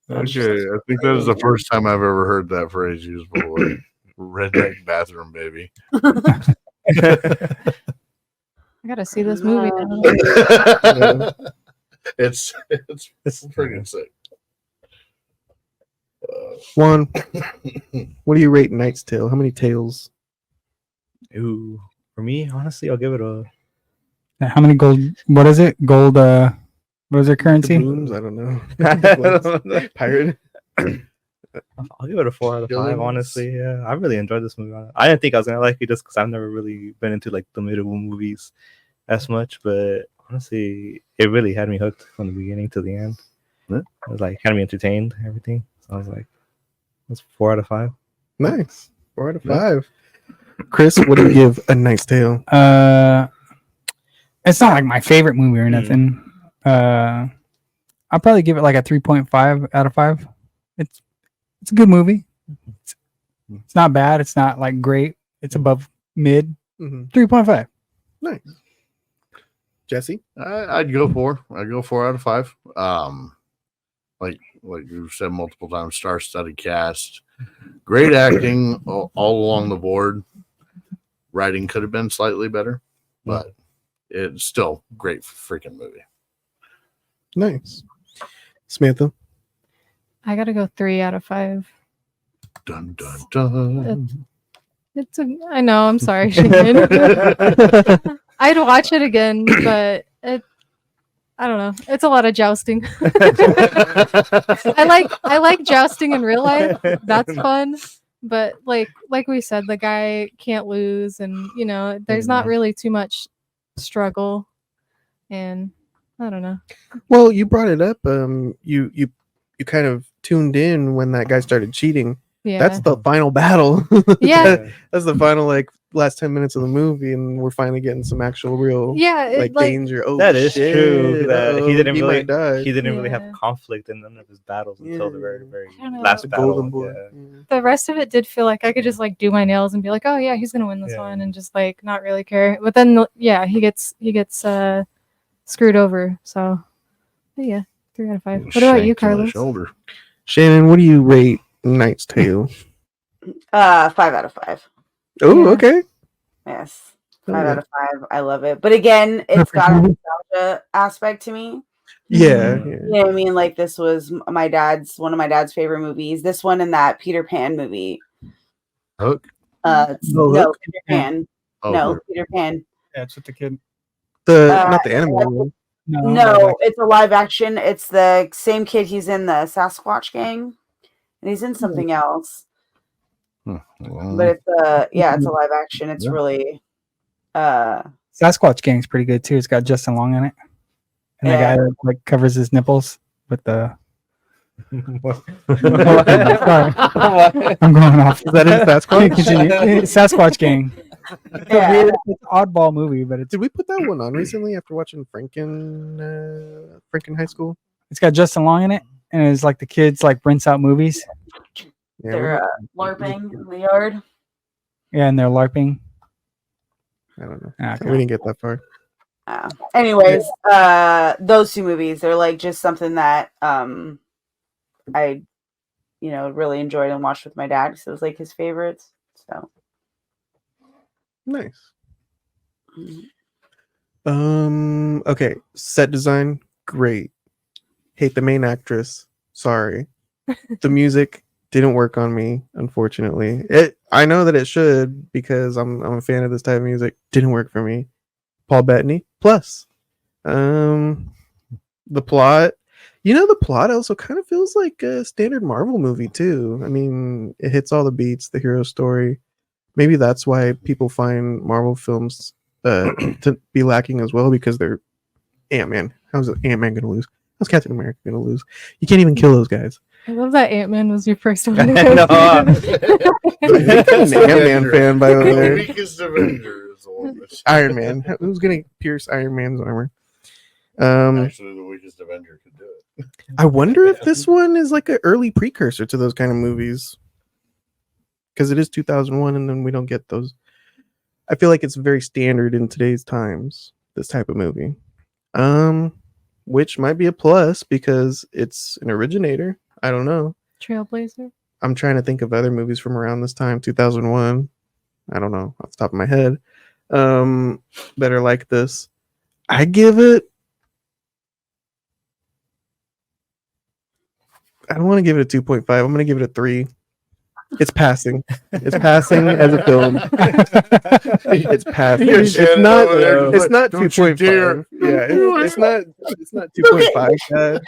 Okay, I think that is the first time I've ever heard that phrase used before. Redneck bathroom baby. I gotta see this movie now. It's freaking sick. Juan, what do you rate Knight's Tale? How many tails? Ooh, for me, honestly, I'll give it a. How many gold? What is it? Gold. What is their currency? Doubloons? I don't know. Pirate. I'll give it a 4 out of 5. Honestly, yeah, I really enjoyed this movie. I didn't think I was gonna like it just because I've never really been into like the medieval movies as much, but honestly, it really had me hooked from the beginning to the end. It was like had me entertained, everything. So I was like, that's 4 out of 5. Nice. 4 out of 5. Chris, what do you give A Knight's Tale? It's not like my favorite movie or nothing. I'll probably give it like a 3.5 out of 5. It's a good movie. It's not bad. It's not like great. It's above mid. 3.5. Nice. Jesse? I'd go 4. I'd go 4 out of 5. Like you've said multiple times, star-studded cast, great acting all along the board. Writing could have been slightly better, but it's still great freaking movie. Nice. Samantha? I gotta go 3 out of 5. Dun dun dun. I know. I'm sorry, Shane. I'd watch it again, but I don't know. It's a lot of jousting. I like jousting in real life. That's fun. But like we said, the guy can't lose, and there's not really too much struggle. And I don't know. Well, you brought it up. You kind of tuned in when that guy started cheating. Yeah. That's the final battle. Yeah. That's the final last 10 minutes of the movie, and we're finally getting some actual real danger. Oh, that is true. He didn't really really have conflict in none of his battles until the very, very last battle. The rest of it did feel like I could just do my nails and be like, oh yeah, he's gonna win this one, and just not really care. But then he gets screwed over. So yeah, 3 out of 5. What about you, Carlos? Shannon, what do you rate Knight's Tale? 5 out of 5. Oh, okay. Yes. 5 out of 5. I love it. But again, it's got a nostalgia aspect to me. Yeah. You know what I mean? Like, this was one of my dad's favorite movies. This one and that Peter Pan movie. Hook? No, Peter Pan. Oh, no, Peter Pan. Yeah, it's with the kid. Not the animated one. No, it's a live action. It's the same kid. He's in the Sasquatch Gang, and he's in something else. But it's a live action. It's really Sasquatch Gang's pretty good too. It's got Justin Long in it, and the guy that covers his nipples. with the. What? Sorry. I'm going off. Is that in Sasquatch? Continue. Sasquatch Gang. It's a Yeah. weird, it's an oddball movie, but Did we put that one on recently after watching Franken High School? it's got Justin Long in it, and it's like the kids like rinse out movies. Yeah, They're LARPing in the yard. Yeah, and they're LARPing. I don't know. Okay. We didn't get that far. Anyways, those two movies, they're like just something that I really enjoyed and watched with my dad because it was like his favorites. So Nice. Okay, set design, great. Hate the main actress. Sorry. The music didn't work on me, unfortunately. I know that it should because I'm a fan of this type of music. Didn't work for me. Paul Bettany, plus. The plot. The plot also kind of feels like a standard Marvel movie too. I mean, it hits all the beats, the hero story. Maybe that's why people find Marvel films to be lacking as well, because they're Ant-Man. How's Ant-Man going to lose? How's Captain America going to lose? You can't even kill those guys. I love that Ant-Man was your first one. I think I'm an Ant-Man fan, by the The way. weakest Avenger is the one that's Iron Man. Who's going to pierce Iron Man's armor? actually the weakest Avenger could do it. I wonder if this one is like an early precursor to those kind of movies, because it is 2001, and then we don't get those. I feel like it's very standard in today's times, this type of movie, which might be a plus because it's an originator. I don't know. Trailblazer. I'm trying to think of other movies from around this time, 2001. I don't know off the top of my head. That are like this. I give it. I don't want to give it a 2.5. I'm going to give it a 3. It's passing. It's passing as a film. It's passing. It's not. It's not 2.5. Yeah, it's not. It's not 2.5. God.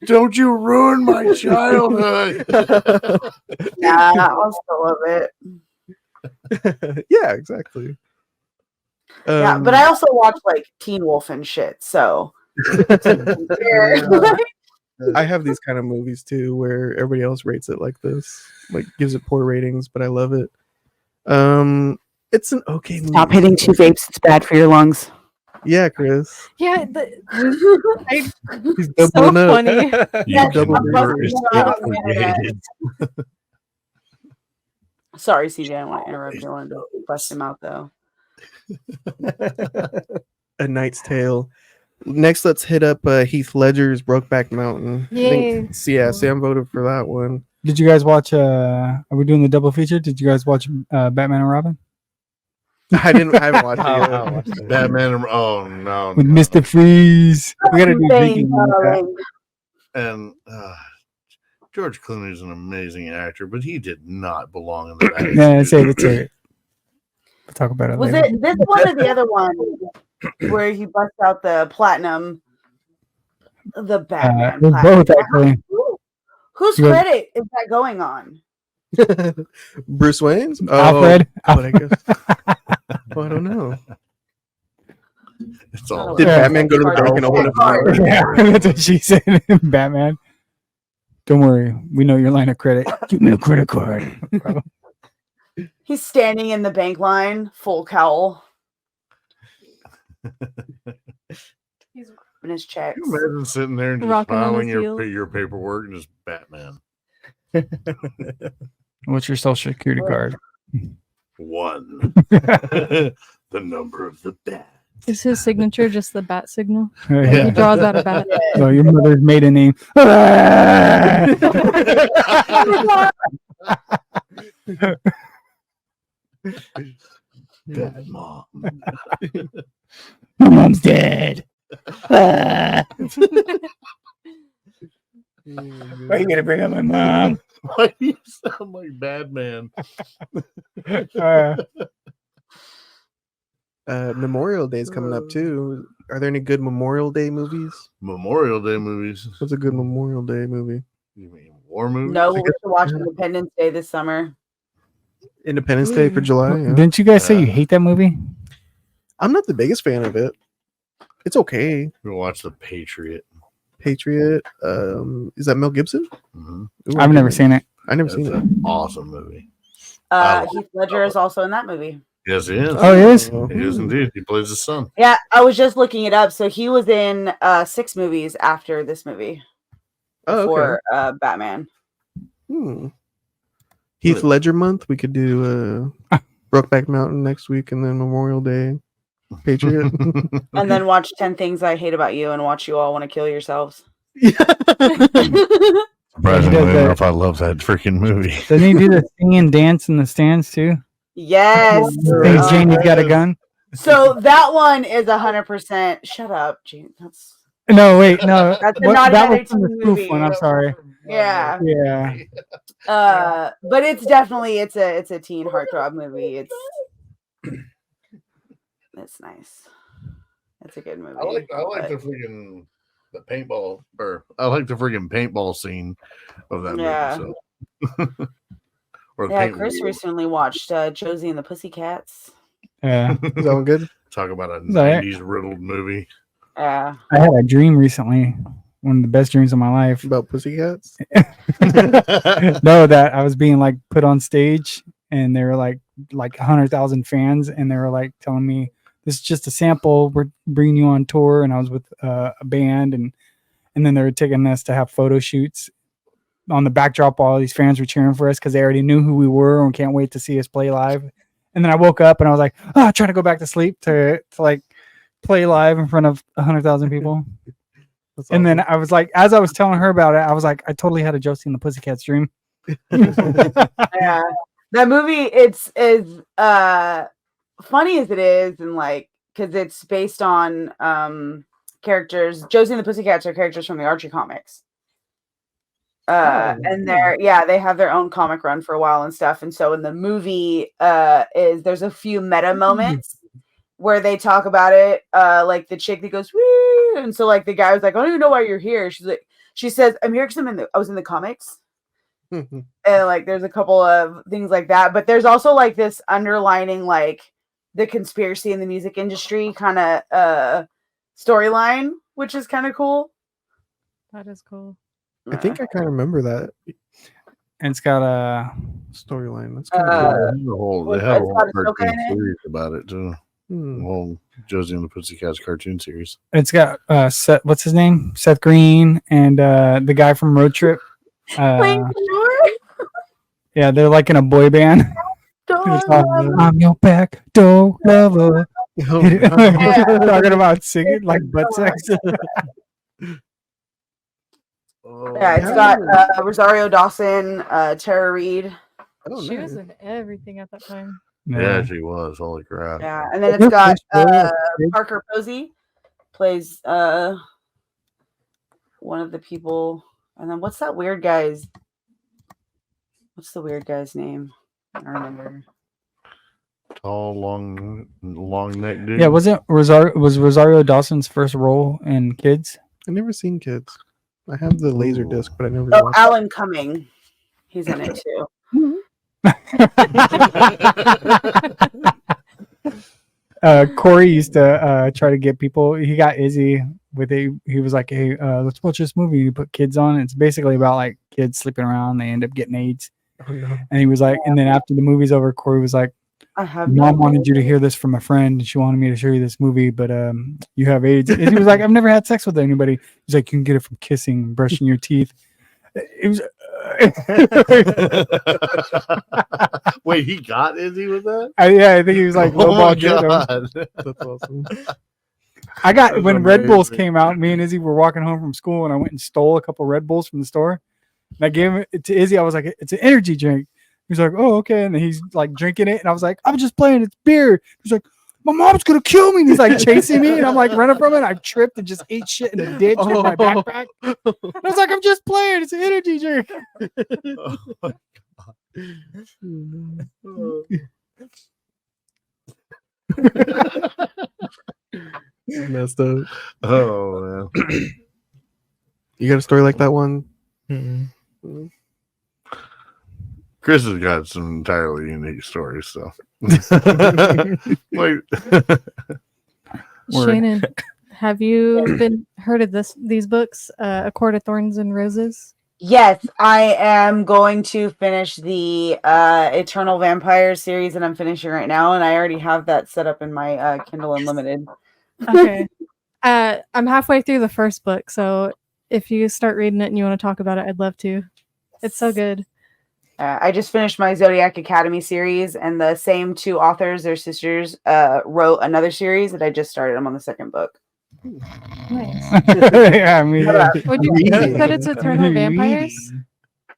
Don't you ruin my childhood. yeah, I'll still love it. Yeah, exactly. Yeah, but I also watch like Teen Wolf and shit. So I have these kind of movies too where everybody else rates it like this, like gives it poor ratings, but I love it. It's an okay movie. stop hitting 2 vapes. It's bad for your lungs. Yeah, Chris. Yeah, He's so doubling up. funny. Yes, double I'm busting burgers. out. Sorry, CJ. I want to interrupt you. I wanted to bust him out though. A Knight's Tale. Next, let's hit up Heath Ledger's Brokeback Mountain. Yay. Sam voted for that one. Did you guys watch? Are we doing the double feature? Did you guys watch Batman and Robin I haven't watched it yet. Batman. Oh no. with no. Mr. Freeze? We gotta do Thank drinking. you. And George Clooney is an amazing actor, but he did not belong in the Batman. Yeah, save it. We'll talk about it Was later. it this one or the other one where he busts out the platinum? The Batman. They're platinum. both actually. Whose You guys- credit is that going on? Bruce Wayne's? Alfred. But I guess. Well, I don't know. It's all. Did Batman go to the bank and open up? Yeah, that's what she said. Batman. Don't worry, we know your line of credit. Give me a credit card. He's standing in the bank line, full cowl. He's ripping his checks. Can you imagine sitting there and just Rocking on filing his heels. your paperwork and just Batman. What's your social security card? 1. The number of the bat. Is his signature just the bat signal? Yeah. He draws out a bat. So your mother's maiden name. Bad mom. My mom's dead. Why are you gonna bring up my mom? Why do you sound like Batman? Memorial Day is coming up too. Are there any good Memorial Day movies? Memorial Day movies. What's a good Memorial Day movie? You mean war movies? No, we should watch Independence Day this summer. Independence Day for July. Yeah. Didn't you guys say you hate that movie? I'm not the biggest fan of it. It's okay. We'll watch The Patriot. Patriot. Is that Mel Gibson? Mhm. Ooh, I've never seen it. I never It's seen it. an awesome movie. Heath Ledger is also in that movie. Yes, he is. Oh, he is? He is indeed. He plays his son. Yeah, I was just looking it up. So he was in 6 movies after this movie Oh, for Batman. Heath Ledger month. We could do Brokeback Mountain next week, and then Memorial Day, Patriot. And then watch 10 Things I Hate About You and watch You All Want to Kill Yourselves. Surprisingly enough, I love that freaking movie. Doesn't he do the sing and dance in the stands too? Yes. Hey, Janie's got a gun. So that one is 100%. Shut up, Jane. That's No, wait, no. That's That was from the spoof one. I'm sorry. Yeah. Yeah. But it's definitely it's a teen heartthrob movie. It's nice. It's a good movie. I like the freaking paintball scene of that movie. So. Or Chris recently watched Josie and the Pussycats. Yeah. Is that one good? Talk about a that 90s riddled movie. Yeah. I had a dream recently. One of the best dreams of my life. About pussycats? No, that I was being like put on stage and they were like 100,000 fans and they were like telling me this is just a sample. We're bringing you on tour. And I was with a band and then they were taking us to have photo shoots on the backdrop. All these fans were cheering for us because they already knew who we were and can't wait to see us play live. And then I woke up and I was like, trying to go back to sleep to like play live in front of 100,000 people. And then I was like, as I was telling her about it, I was like, I totally had a Josie and the Pussycats dream. Yeah, that movie, it's as funny as it is, and like because it's based on characters. Josie and the Pussycats are characters from the Archie comics. And they have their own comic run for a while and stuff. And so in the movie, there's a few meta moments where they talk about it, like the chick that goes, woo, and so like the guy was like, I don't even know why you're here. She says, I'm here because I was in the comics. And like there's a couple of things like that. But there's also like this underlining like the conspiracy in the music industry kind of storyline, which is kind of cool. That is cool. I think I kind of remember that. And it's got a storyline. That's kind of they have a whole cartoon series about it too. Whole Josie and the Pussycats cartoon series. It's got Seth, what's his name? Seth Green and the guy from Road Trip. Yeah, they're like in a boy band. I'm your back door lover. Talking about singing like butt sex. Yeah, it's got Rosario Dawson, Tara Reid. She was in everything at that time. Yeah, she was. Holy crap. Yeah, and then it's got Parker Posey plays one of the people. And then what's the weird guy's name? I don't remember. Tall, long neck dude. Yeah, was Rosario Dawson's first role in Kids? I've never seen Kids. I have the laser disc, but I never. Alan Cumming, he's in it too. Corey used to try to get people. He got Izzy with a. He was like, "Hey, let's watch this movie." He put kids on. It's basically about like kids sleeping around. They end up getting AIDS. Oh, no. And he was like, and then after the movie's over, Corey was like, Mom wanted you to hear this from a friend. She wanted me to show you this movie, but you have AIDS. And he was like, I've never had sex with anybody. He's like, you can get it from kissing and brushing your teeth. It was. Wait, he got Izzy with that? Yeah, I think he was like, oh my God. That's awesome. I got when amazing. Red Bulls came out. Me and Izzy were walking home from school, and I went and stole a couple Red Bulls from the store. And I gave it to Izzy. I was like, "It's an energy drink." He's like, "Oh, okay." And then he's like drinking it, and I was like, "I'm just playing. It's beer." He's like, "My mom's gonna kill me." And he's like chasing me, and I'm like running from it. I tripped and just ate shit in a ditch with my backpack. And I was like, "I'm just playing. It's an energy drink." Oh my God. Messed up. Oh man. You got a story like that one? Mm-hmm. Chris has got some entirely unique stories, so like Shannon Have you heard of these books? A Court of Thorns and Roses? Yes, I am going to finish the Eternal Vampire series that I'm finishing right now, and I already have that set up in my Kindle Unlimited. Okay. I'm halfway through the first book, so if you start reading it and you want to talk about it, I'd love to. It's so good. I just finished my Zodiac Academy series, and the same two authors, their sisters, wrote another series that I just started. I'm on the second book. Nice. Yeah, I mean, You said it's Eternal Vampires?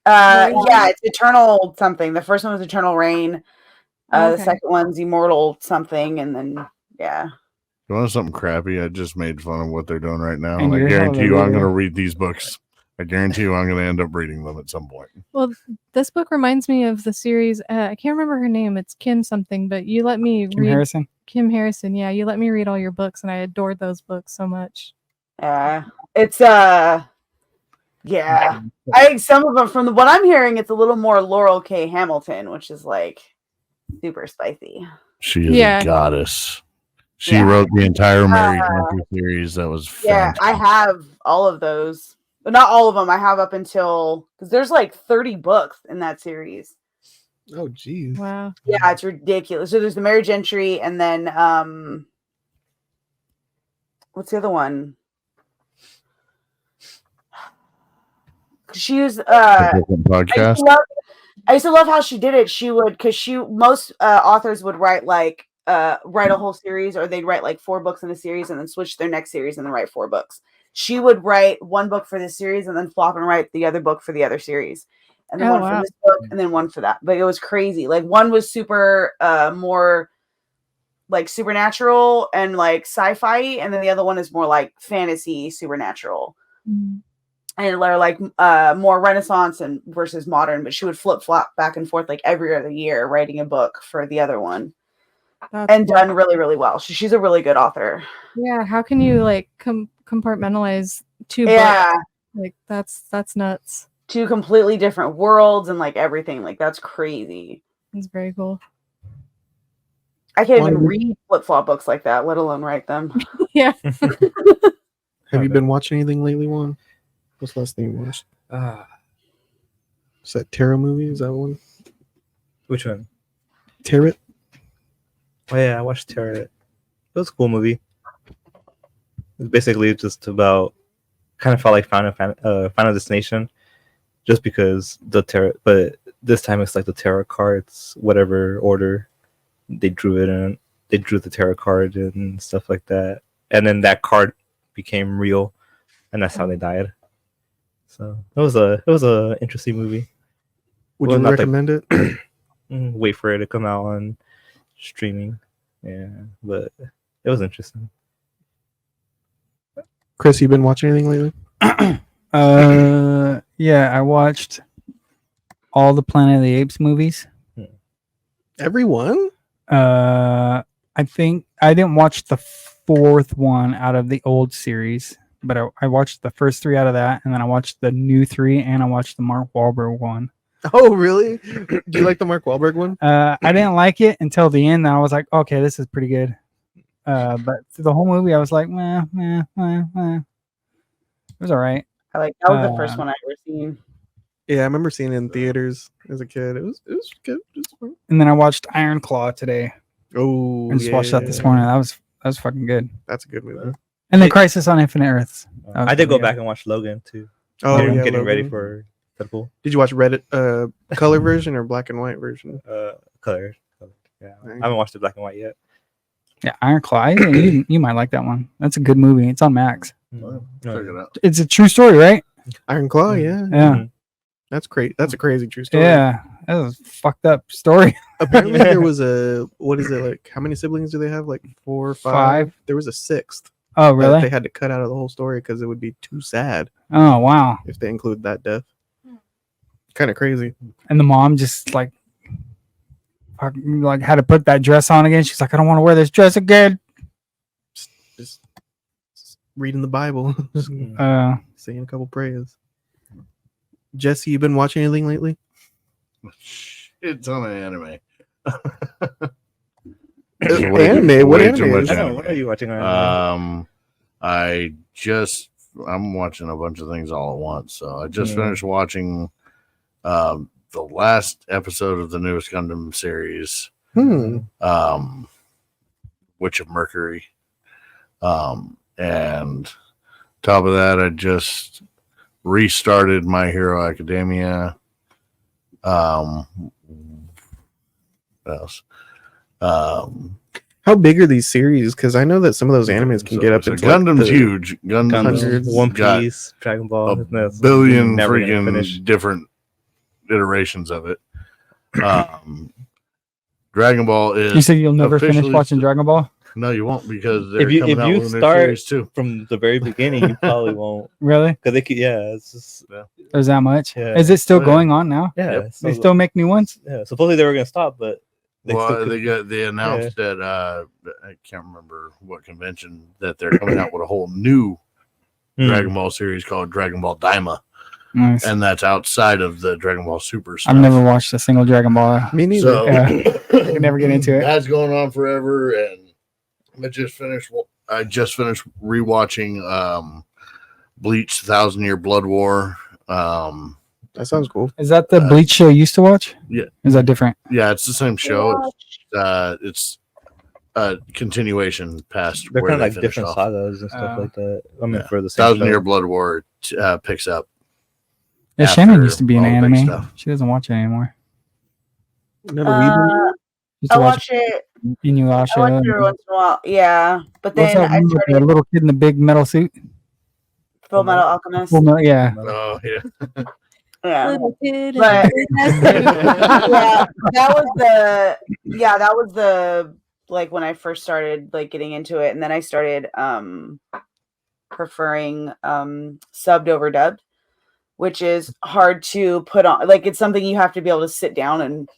Yeah, it's Eternal something. The first one was Eternal Reign. The second one's Immortal something, and then yeah. You want something crappy? I just made fun of what they're doing right now. And I you're guarantee you I'm hallelujah. going to read these books. I guarantee you I'm going to end up reading them at some point. Well, this book reminds me of the series. I can't remember her name. It's Kim something, but you let me read Harrison. Kim Harrison. Yeah, you let me read all your books, and I adored those books so much. It's yeah. I think some of them from what I'm hearing, it's a little more Laurel K. Hamilton, which is like super spicy. She is a goddess. She wrote the entire Mary Dunphy series. That was fantastic. I have all of those, but not all of them. I have up until because there's like 30 books in that series. Oh, geez. Wow. Yeah, it's ridiculous. So there's the Mary Gentry, and then what's the other one? She was podcast. I used to love how she did it. She would most authors would write like write a whole series, or they'd write like 4 books in a series and then switch to their next series and then write 4 books. She would write one book for this series and then flop and write the other book for the other series. And then one for this book and then one for that. But it was crazy. Like one was super more like supernatural and like sci-fi, and then the other one is more like fantasy supernatural. Mm-hmm. And they're like more Renaissance and versus modern, but she would flip-flop back and forth like every other year, writing a book for the other one. And done really, really well. She's a really good author. Yeah, how can you like compartmentalize 2 Yeah. books? Like that's nuts. 2 completely different worlds and like everything. Like that's crazy. It's very cool. I can't even read flip-flop books like that, let alone write them. Yeah. Have you been watching anything lately, Juan? What's the last thing you watched? Is that Tarot movie? Is that one? Which one? Tarot? Oh yeah, I watched Tarot. It was a cool movie. It's basically just about kind of felt like Final Destination, just because the tarot, but this time it's like the tarot cards, whatever order they drew it in. They drew the tarot card and stuff like that, and then that card became real, and that's how they died. So it was a interesting movie. Would you recommend it? Wait for it to come out on streaming. Yeah, but it was interesting. Chris, you been watching anything lately? Yeah, I watched all the Planet of the Apes movies. Everyone? I think I didn't watch the 4th one out of the old series, but I watched the first 3 out of that, and then I watched the new 3, and I watched the Mark Wahlberg one. Oh, really? Do you like the Mark Wahlberg one? I didn't like it until the end. And I was like, okay, this is pretty good. But through the whole movie, I was like, meh. It was all right. I like that was the first one I ever seen. Yeah, I remember seeing it in theaters as a kid. It was good. And then I watched Iron Claw today. Oh, I just watched that this morning. That was fucking good. That's a good movie. And then Crisis on Infinite Earths. I did go back and watch Logan too. Oh, yeah, getting ready Logan. for Deadpool. Did you watch color version or black and white version? Color. Yeah, I haven't watched the black and white yet. Yeah, Iron Claw. You might like that one. That's a good movie. It's on Max. Check it out. It's a true story, right? Iron Claw, yeah. Yeah. That's great. That's a crazy true story. Yeah. That was a fucked up story. Apparently there was what is it, like how many siblings do they have? Like 4 or 5? There was a 6th. Oh, really? They had to cut out of the whole story because it would be too sad. Oh, wow. If they include that death. Kind of crazy. And the mom just like had to put that dress on again. She's like, I don't want to wear this dress again. Just reading the Bible. Saying a couple prayers. Jesse, you been watching anything lately? Shit ton of anime. Anime? What anime? What are you watching on? I'm watching a bunch of things all at once. So I just Yeah. finished watching the last episode of the newest Gundam series, Witch of Mercury. And top of that, I just restarted My Hero Academia. What else? How big are these series? Because I know that some of those animes can get up into Gundam's huge. Gundam's hundreds. One got Piece, Dragon Ball, a that's billion never gonna freaking finish. different iterations of it. Dragon Ball is. You said you'll never finish officially- watching Dragon Ball? No, you won't, because they're If you coming out with a new start series too. from the very beginning, you probably won't. Really? Because they could, it's just There's that much? Yeah. Is it still Oh, yeah. going on now? Yep. They still make new ones? Yeah, supposedly they were gonna stop, but They announced that I can't remember what convention that they're coming out with a whole new Dragon Ball series called Dragon Ball Daima. Nice. And that's outside of the Dragon Ball Super stuff. I've never watched a single Dragon Ball. Me neither. So Yeah. I can never get into it. That's going on forever, and I just finished rewatching Bleach: 1,000-Year Blood War. That sounds cool. Is that the Bleach show you used to watch? Yeah. Is that different? Yeah, it's the same show. It's a continuation past. they're where kind of they like finished different off. sagas and stuff like that. I mean, Yeah. for the same 1,000-Year show. Blood War picks up. Yeah, Shannon after used to be an all the big anime. stuff. She doesn't watch it anymore. Never weaving. Used I to watch it. Inuyasha. I watch it every once in a while. Yeah, but What's then that I one with the started little kid in the big metal suit? Full Metal Alchemist. Full Metal- yeah. Oh yeah. Yeah. Little kid. But yeah, that was the like when I first started like getting into it, and then I started preferring subbed over dubbed, which is hard to put on. Like it's something you have to be able to sit down and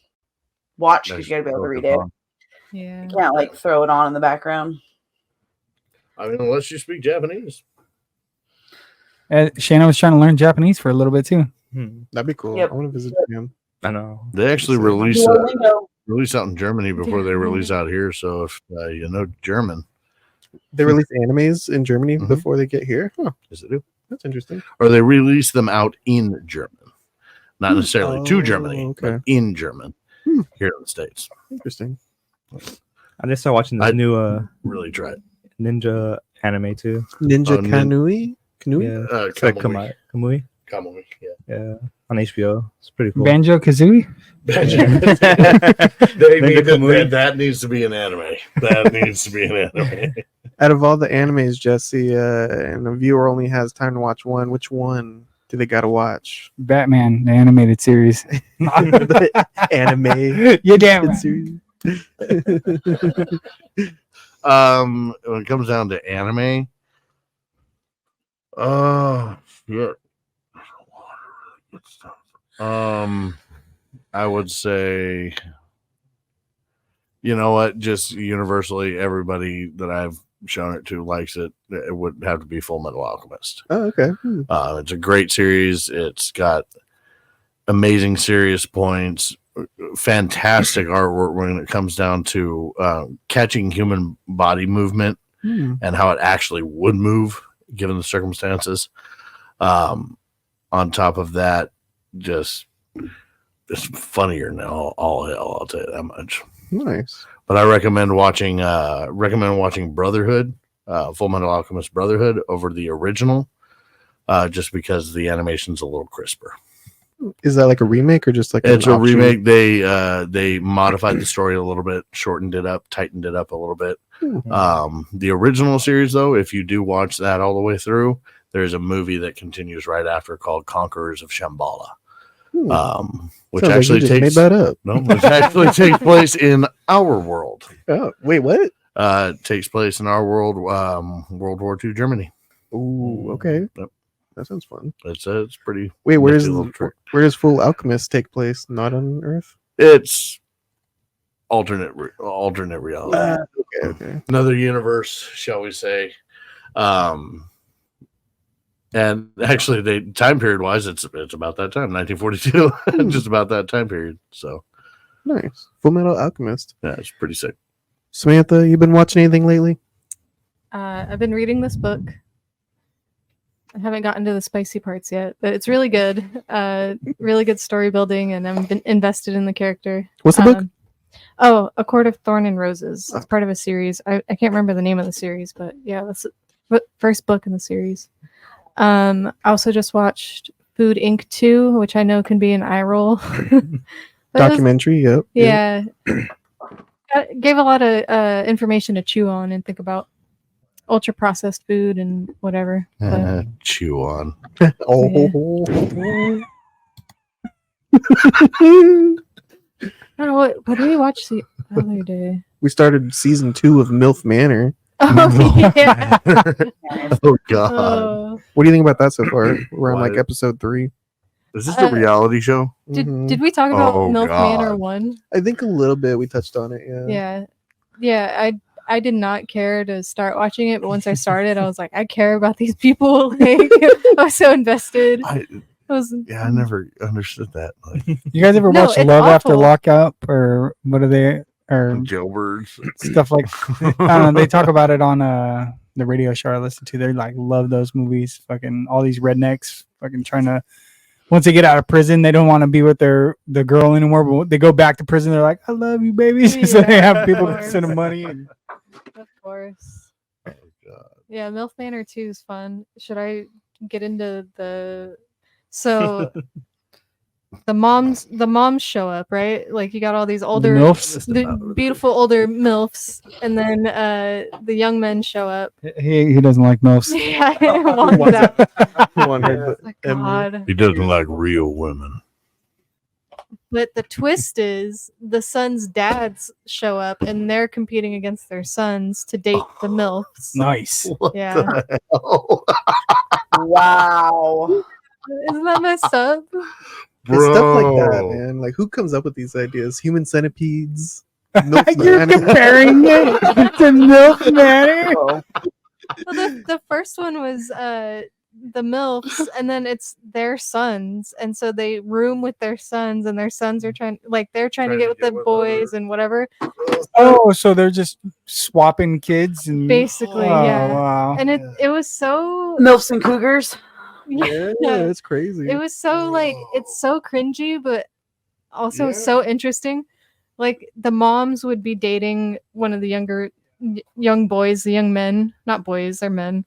watch because you got to be able to read it. Yeah. You can't like throw it on in the background. I mean, unless you speak Japanese. Shannon was trying to learn Japanese for a little bit too. That'd be cool. Yep. I want to visit Japan. I know. They actually release out in Germany before they Yeah. release out here. So if you know German, They release animes in Germany Mhm. before they get here. Huh, yes, they do. that's interesting. Or they release them out in German, not necessarily to Germany, okay. but in German here in the States. Interesting. I just started watching the I- new Really try it. ninja anime too. Ninja Oh, Kanui? Kanui? Yeah, it's like Kamui. Kamui. Kamui, yeah. Yeah, on HBO. It's pretty cool. Banjo Kazooie? They Ninja need Kamui. that needs to be an anime. That needs to be an anime. Out of all the animes, Jesse, and the viewer only has time to watch one, which one do they got to watch? Batman, the animated series. The anime. You're damn right. series. When it comes down to anime, yeah. I would say, you know what? Just universally, everybody that I've shown it to likes it. It would have to be Full Metal Alchemist. Oh, okay. It's a great series. It's got amazing serious points, fantastic artwork when it comes down to catching human body movement and how it actually would move given the circumstances. On top of that, just it's funnier now. All hell, I'll tell you that much. Nice. But I recommend watching Brotherhood, Full Metal Alchemist Brotherhood over the original, just because the animation's a little crisper. Is that like a remake or just like It's an a option? remake. They modified the story a little bit, shortened it up, tightened it up a little bit. The original series, though, if you do watch that all the way through, there's a movie that continues right after called Conquerors of Shambhala, which Sounds like actually you just takes made that up. no, which actually takes place in our world. Oh, wait, what? It takes place in our world, World War II Germany. Ooh, okay. Yep. That sounds fun. It's pretty. Wait, nifty little trick. where does Full Alchemist take place? Not on Earth? It's alternate reality. Okay. Another universe, shall we say? And actually, the time period wise, it's about that time, 1942, just about that time period. So Nice. Full Metal Alchemist. yeah, it's pretty sick. Samantha, you been watching anything lately? I've been reading this book. I haven't gotten to the spicy parts yet, but it's really good. Really good story building, and I'm been invested in the character. What's the book? Oh, A Court of Thorn and Roses. It's part of a series. I can't remember the name of the series, but yeah, that's the first book in the series. I also just watched Food Inc. 2, which I know can be an eye roll. Documentary, yep. Yeah. Gave a lot of information to chew on and think about. Ultra processed food and whatever. Chew on. Oh. I don't know what did we watch the other day? We started season 2 of MILF Manor. Oh yeah. Oh God. What do you think about that so far? We're on like episode 3. Is this a reality show? Did we talk about MILF Manor 1? I think a little bit. We touched on it. Yeah. I did not care to start watching it, but once I started, I was like, I care about these people. Like, I was so invested. I never understood that. Like, you guys ever watch Love After Lockup or what are they? Or Jailbirds stuff like I don't know. They talk about it on the radio show I listen to. They like love those movies. Fucking all these rednecks fucking trying to. Once they get out of prison, they don't want to be with the girl anymore. But they go back to prison, they're like, "I love you, babies." Yeah, so they have people send them money. And... Of course. Oh God. Yeah, MILF Manor 2 is fun. Should I get into the? So the moms show up, right? Like you got all these older the beautiful older MILFs, and then the young men show up. He doesn't like MILFs. Yeah, God. He doesn't like real women. But the twist is the sons' dads show up and they're competing against their sons to date the MILFs. Nice. Yeah. Wow. Isn't that messed up? It's stuff like that, man. Like, who comes up with these ideas? Human centipedes? You're comparing it to MILF Manor? Well, the first one was the MILFs, and then it's their sons, and so they room with their sons, and their sons are trying to get with the boys and whatever. Oh, so they're just swapping kids and basically, yeah. Wow. And it was so MILFs and cougars. Yeah, it's crazy. It was so like it's so cringy, but also so interesting. Like the moms would be dating one of the young boys, the young men, not boys, they're men.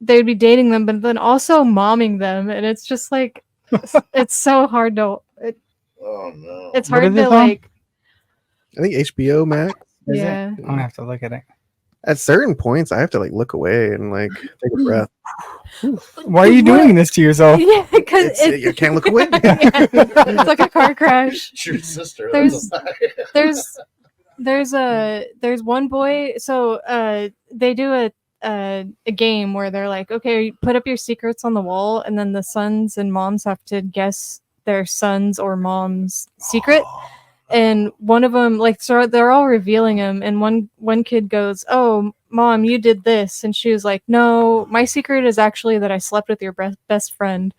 They would be dating them, but then also momming them, and it's just like it's so hard to. It's hard to like. I think HBO Max. Yeah, I'm gonna have to look at it. At certain points, I have to like look away and like take a breath. Why are you doing this to yourself? Yeah, because you can't look away. It's like a car crash. It's your sister. There's one boy. So they do a game where they're like, okay, put up your secrets on the wall, and then the sons and moms have to guess their son's or mom's secret. And one of them, like, so they're all revealing him, and one kid goes, "Oh, mom, you did this," and she was like, "No, my secret is actually that I slept with your best friend."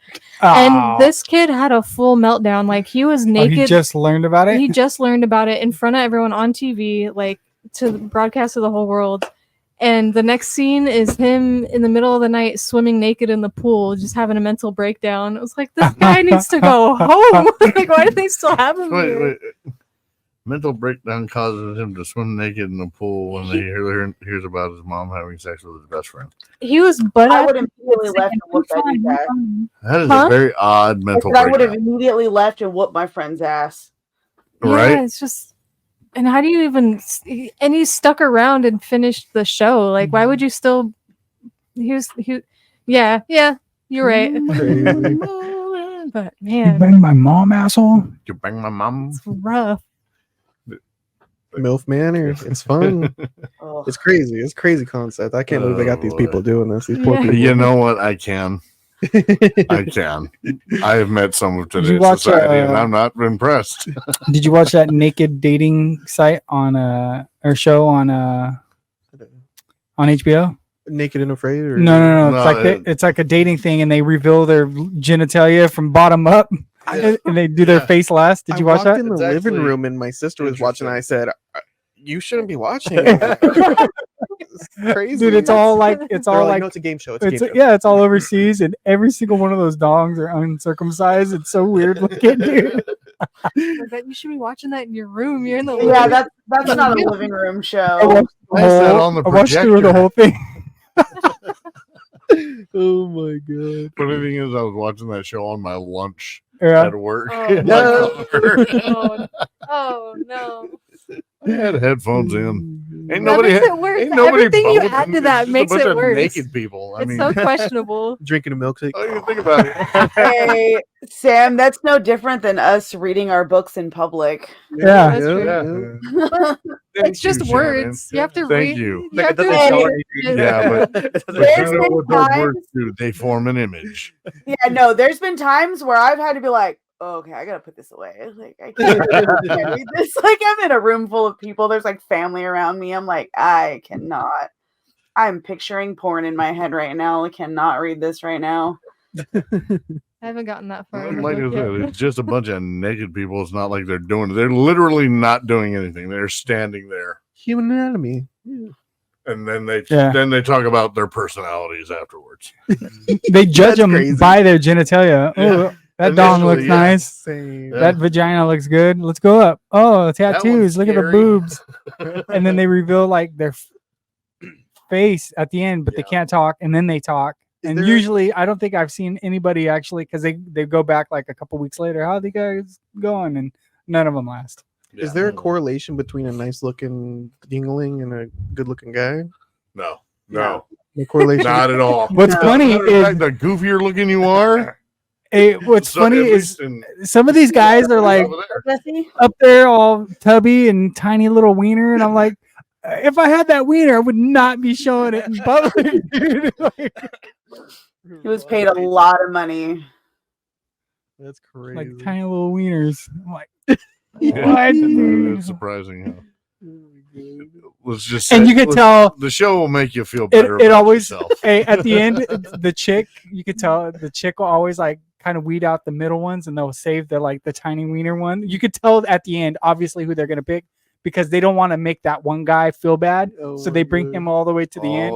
Oh. And this kid had a full meltdown. Like, he was naked. He just learned about it. He just learned about it in front of everyone on TV, like to broadcast to the whole world. And the next scene is him in the middle of the night swimming naked in the pool, just having a mental breakdown. It was like, this guy needs to go home. Like, why do they still have him here? Wait. Mental breakdown causes him to swim naked in the pool when he hears about his mom having sex with his best friend. He was, but I would have immediately left and whooped that ass. That is a very odd mental breakdown. I would have immediately left and whooped my friend's ass. Right? Yeah, it's just... And how do you even... And he stuck around and finished the show. Like, why would you still... Yeah, you're right. But, man... You bang my mom, asshole? You bang my mom? It's rough. MILF Manor. It's fun. It's crazy. It's a crazy concept. I can't believe they got these people doing this. These poor people. You know what? I can. I have met some of today's society, and I'm not impressed. Did you watch that naked dating site on or show on HBO? Naked and Afraid? Or... No. It's like a dating thing, and they reveal their genitalia from bottom up. And they do their face last. Did you watch that? I walked in the living room and my sister was watching. I said, "You shouldn't be watching it." crazy. Dude, it's all like They're like, no, it's a game show. It's a game show. Yeah, it's all overseas, and every single one of those dogs are uncircumcised. It's so weird looking, dude. I bet you should be watching that in your room. You're in the Yeah, living that's not a living room I show. watched, Why is that on the I watched through the projector? whole thing. Oh my god. Funny thing is, I was watching that show on my lunch Yeah. at work. Oh, in my no. car. Oh no. I had headphones in. Ain't That nobody. makes it worse. Ain't nobody. Everything you voting. add to It's that just a makes bunch it of worse. Naked people. I It's mean, so questionable. Drinking a milkshake. oh, you think about it. Hey, Sam, that's no different than us reading our books in public. Yeah. That's true. Yeah. It's just Shannon. words. You have to Thank read. you. You have to doesn't show read anything. it. Yeah, but There's you know been what those times- words do? They form an image. Yeah, no, there's been times where I've had to be like, oh, okay, I gotta put this away. Like, I can't read this. Like, I'm in a room full of people. There's like family around me. I'm like, I cannot. I'm picturing porn in my head right now. I cannot read this right now. I haven't gotten that far. in the Like I book said, yet. it's just a bunch of naked people. It's not like they're doing it. They're literally not doing anything. They're standing there. Human anatomy. And then they Yeah. talk about their personalities afterwards. They judge That's them crazy. by their genitalia. Oh, that dong Initially, looks yeah. nice. Same. That vagina looks good. Let's go up. Oh, tattoos. Look at the scary. boobs. And then they reveal like their face at the end, but they can't talk. And then they talk. Is And there- usually, I don't think I've seen anybody actually, because they go back like a couple weeks later. How are the guys going? And none of them last. Is there a correlation between a nice looking dingling and a good looking guy? No. No correlation. Not at all. What's funny Matter of is fact, the goofier looking you are. what's so funny at is least in- some of these guys are like over there. Jesse? up there all tubby and tiny little wiener, and I'm like, if I had that wiener, I would not be showing it in public, dude. Like, He was paid a lot of money. That's crazy. like tiny little wieners. I'm like, Yeah, what? it's surprising how. Let's just And say- you could let's- tell the show will make you feel better. it about always yourself. hey, at the end, the chick, you could tell the chick will always like kind of weed out the middle ones, and they'll save the tiny wiener one. You could tell at the end obviously who they're gonna pick, because they don't want to make that one guy feel bad, so they bring him all the way to the end.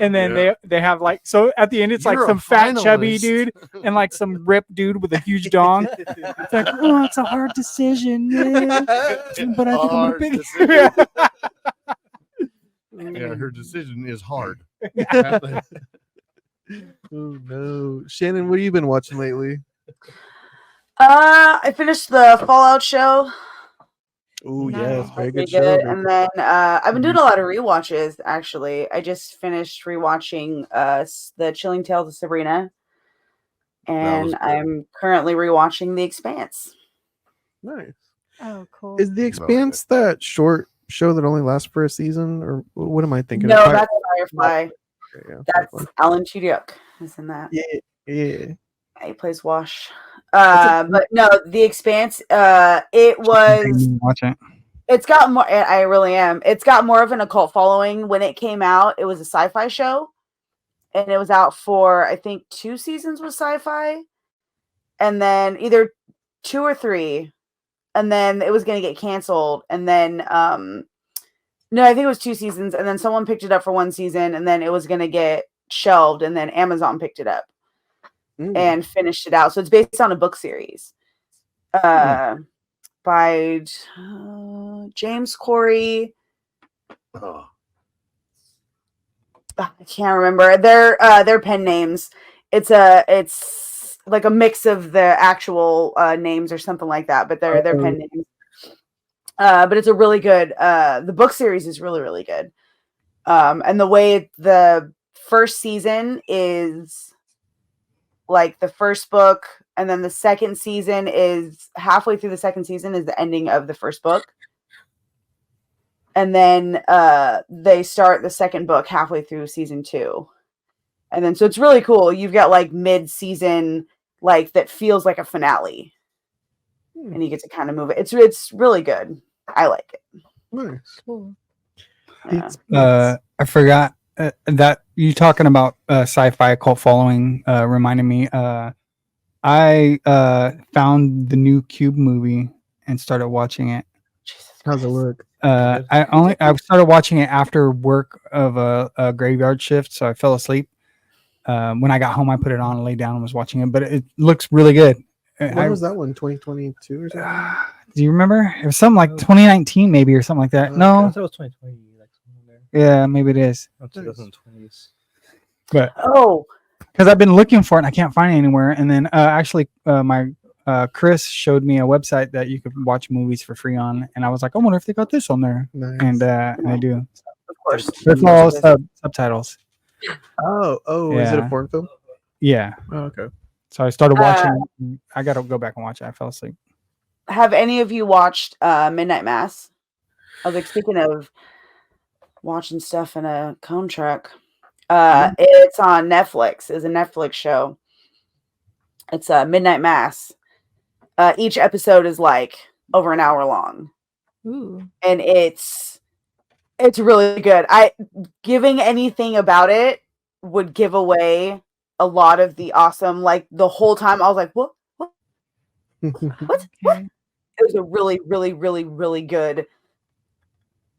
And then they have like, so at the end it's like You're a some fat chubby finalist. dude and like some ripped dude with a huge dong. It's like, oh, it's a hard decision, man. But I think I'm gonna Hard pick decision. Yeah, her decision is hard. Oh no, Shannon, what have you been watching lately? I finished the Fallout show. Oh Nice. yes, very Pretty good show. good. very And then I've been doing a lot of rewatches. Actually, I just finished rewatching the Chilling Tales of Sabrina, was and good. I'm currently rewatching The Expanse. nice. Oh, cool. Is The Expanse that short show that only lasts for a season, or what am I thinking? No, of? that's Firefly. Okay, yeah, That's Firefly. Alan Tudyk is in that. Yeah. He plays Wash. But no, The Expanse. It was. Watch it. It's got more. I really am. It's got more of an occult following. When it came out, it was a sci-fi show, and it was out for I think 2 seasons with sci-fi, and then either 2 or 3, and then it was going to get canceled, and then no, I think it was 2 seasons, and then someone picked it up for 1 season, and then it was going to get shelved, and then Amazon picked it up and finished it out. So it's based on a book series by James Corey. Oh, I can't remember their pen names. It's like a mix of the actual names or something like that, but they're pen names. But it's a really good. The book series is really, really good. And the way the first season is like the first book, and then the second season is halfway through the second season is the ending of the first book. And then they start the second book halfway through season 2. And then so it's really cool. You've got like mid-season, like that feels like a finale. And you get to kind of move it. It's really good. I like it. Nice. Cool. Yeah. I forgot that you talking about sci-fi cult following reminded me. I found the new Cube movie and started watching it. How's it look? I started watching it after work of a graveyard shift, so I fell asleep. When I got home, I put it on and laid down and was watching it, but it looks really good. When was that one? 2022 or something? Do you remember? It was something like 2019 maybe or something like that. I No, thought it was 2020. Like somewhere yeah, maybe it is. 2020s. But Oh, because I've been looking for it and I can't find it anywhere. And then actually, my Chris showed me a website that you could watch movies for free on, and I was like, I wonder if they got this on there. Nice. And I do. of course. There's all subtitles. Oh, is it a Yeah. porn film? Yeah. Oh, okay. So I started watching it. And I got to go back and watch it. I fell asleep. Have any of you watched Midnight Mass? I was like, speaking of watching stuff in a cone truck, it's on Netflix. It's a Netflix show. It's Midnight Mass. Each episode is like over an hour long. Ooh. And it's really good. Giving anything about it would give away a lot of the awesome. Like the whole time, I was like, "What? What? It was a really, really, really, really good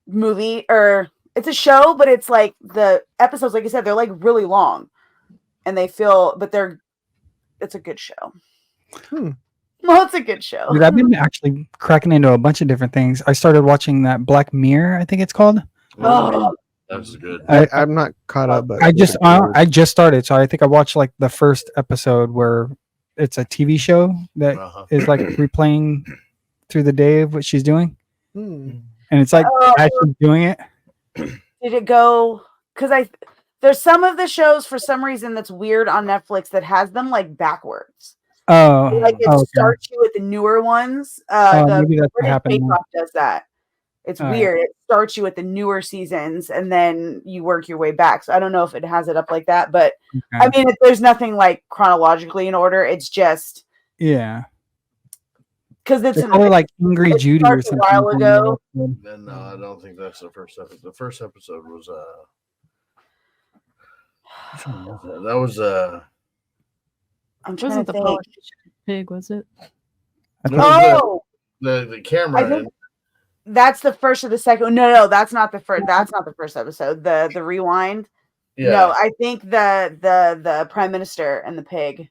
movie, or it's a show, but it's like the episodes, like you said, they're like really long, and it's a good show. Well, it's a good show. Dude, I've been actually cracking into a bunch of different things. I started watching that Black Mirror, I think it's called. Oh, That's good. I'm not caught up, but I just started, so I think I watched like the first episode where it's a TV show that is like replaying through the day of what she's doing, and it's like as she's doing it. Did it go? Because there's some of the shows for some reason that's weird on Netflix that has them like backwards. Oh, Like it starts you with the newer ones. The maybe that's what British happened. Bake Off does that. It's weird. It starts you with the newer seasons and then you work your way back. So I don't know if it has it up like that, but I mean, there's nothing like chronologically in order. It's just yeah, because it's probably like Angry Judy or something. A while ago. Then no, I don't think that's the first episode. The first episode was that was I'm trying Wasn't to the think. politician pig, was it? Oh, the camera. I think that's the first or the second. No, that's not the first. That's not the first episode. The rewind. Yeah. No, I think the Prime Minister and the pig.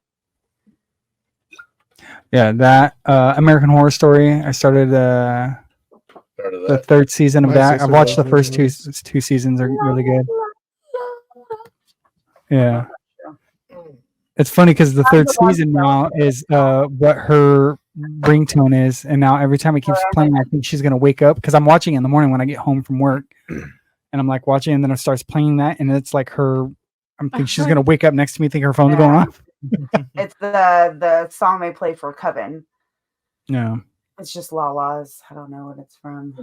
Yeah, that American Horror Story. I started the third season of that. I've watched the first two seasons. Are really good. Yeah. It's funny because the third season now is what her ringtone is, and now every time it keeps playing, I think she's gonna wake up because I'm watching it in the morning when I get home from work, and I'm like watching, and then it starts playing that, and it's like her. I'm thinking she's gonna wake up next to me, think her phone's going off. It's the song they play for Coven. No, it's just La-La's. I don't know what it's from.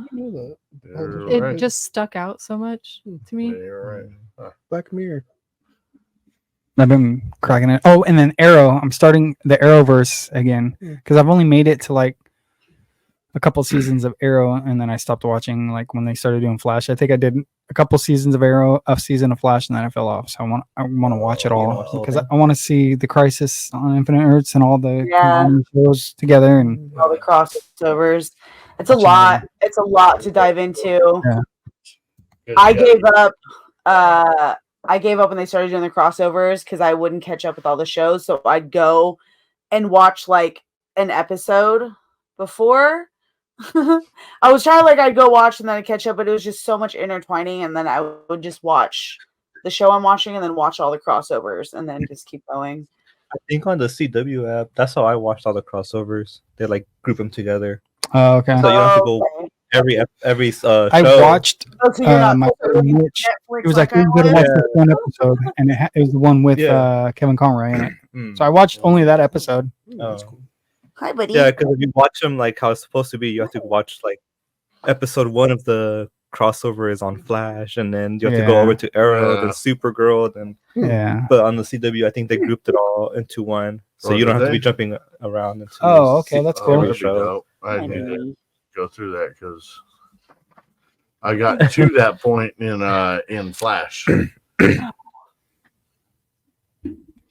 It just stuck out so much to me. You're right. Black Mirror. I've been cracking it. Oh, and then Arrow. I'm starting the Arrowverse again because I've only made it to like a couple seasons of Arrow, and then I stopped watching like when they started doing Flash. I think I did a couple seasons of Arrow, a season of Flash, and then I fell off. So I want to watch it all because I want to see the Crisis on Infinite Earths and all the shows together and all the crossovers. It's a lot. It's a lot to dive into. Yeah. I gave up. I gave up when they started doing the crossovers because I wouldn't catch up with all the shows. So I'd go and watch like an episode before. I was trying I'd go watch and then I'd catch up, but it was just so much intertwining. And then I would just watch the show I'm watching and then watch all the crossovers and then just keep going. I think on the CW app, that's how I watched all the crossovers. They like group them together. Oh, okay. So you don't have to go every show. I watched my Mitch. It was like we were gonna watch this one episode, and it was the one with Kevin Conroy in it. So I watched only that episode. That's cool. Hi, buddy. Yeah, because if you watch them like how it's supposed to be, you have to watch like episode 1 of the crossover is on Flash, and then you have to go over to Arrow, then Supergirl, then But on the CW, I think they grouped it all into one, so you don't have to be jumping around. Into okay, that's cool. I need to go through that because I got to that point in Flash.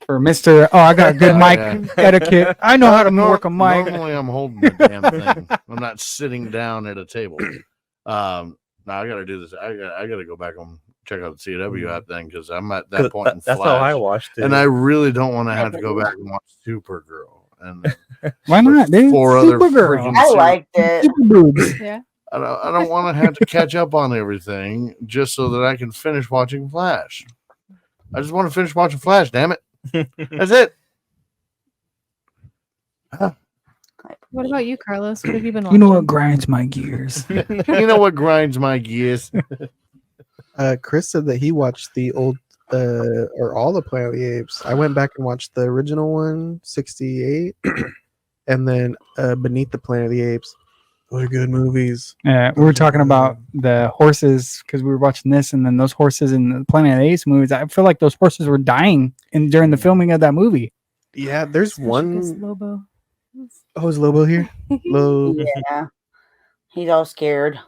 For Mr. I got good mic etiquette. I know how to work a mic. Normally, I'm holding the damn thing. I'm not sitting down at a table. Now I gotta do this. I gotta go back and check out the CW app then, because I'm at that point in That's Flash, how I watched it. and I really don't want to have to go back and watch Supergirl. And Why not, dude? 4 other Supergirl. freaking I liked it. Super boobs. Yeah. I don't want to have to catch up on everything just so that I can finish watching Flash. I just want to finish watching Flash. Damn it, that's it. What about you, Carlos? What have you been You watching? know what grinds my gears? You know what grinds my gears? Chris said that he watched the old or all the Planet of the Apes. I went back and watched the original one, 68, and then Beneath the Planet of the Apes. Those are good movies. Yeah, we were talking about the horses because we were watching this, and then those horses in the Planet of the Apes movies. I feel like those horses were dying during the filming of that movie. Yeah, there's Especially 'cause one. Lobo. Oh, is Lobo here? Lobo. Yeah. He's all scared.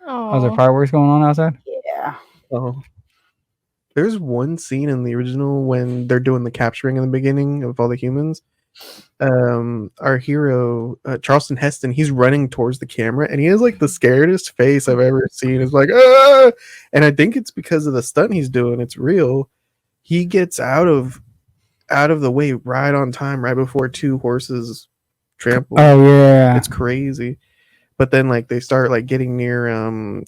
Oh, is there Oh, fireworks going on outside? Yeah. Oh. There's one scene in the original when they're doing the capturing in the beginning of all the humans. Our hero, Charleston Heston, he's running towards the camera and he has like the scaredest face I've ever seen. It's like, ah! And I think it's because of the stunt he's doing. It's real. He gets out of the way right on time, right before 2 horses trample. Oh yeah, It's crazy. But then like they start like getting near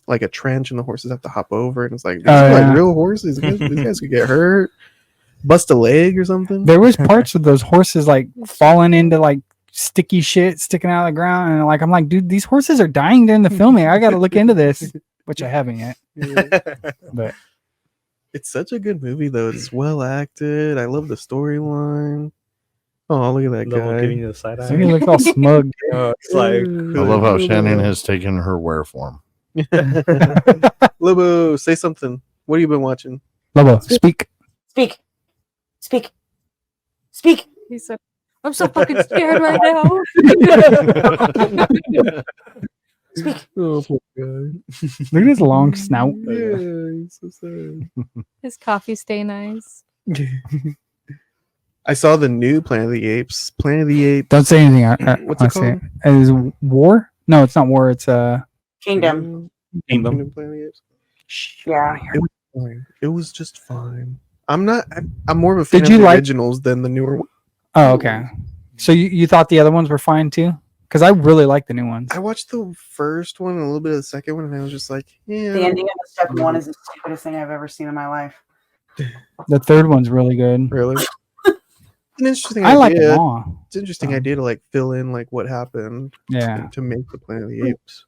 like a trench and the horses have to hop over and it's like these are like real horses. These guys could get hurt, bust a leg or something. there was parts of those horses like falling into like sticky shit sticking out of the ground, and like I'm like, dude, these horses are dying during the filming. I got to look into this, which I haven't yet. But It's such a good movie though. It's well acted. I love the storyline. Oh, look at that Lobo guy. giving you the side eye. he looks all smug. It's like I love how Shannon has taken her wear form. Lobo, say something. What have you been watching? Lobo, speak. Speak. Speak. Speak. he said, "I'm so fucking scared right now." Speak. Oh, poor guy. Look at his long snout. Yeah, he's so sad. His coffee stain eyes. I saw the new Planet of the Apes. Planet of the Apes. Don't say anything. What's I it say called? it. Is it War? No, it's not War. It's Kingdom. Planet of the Apes. Yeah. It was fine. It was just fine. I'm more of a fan Did of you the like- originals than the newer one. Oh, okay. So you thought the other ones were fine too? Because I really like the new ones. I watched the first one and a little bit of the second one, and I was just like, yeah. The ending of the second one is the stupidest thing I've ever seen in my life. The third one's really good. Really? An interesting I idea. like them all. It's an interesting idea to like fill in like what happened Yeah. to make the Planet of the Apes.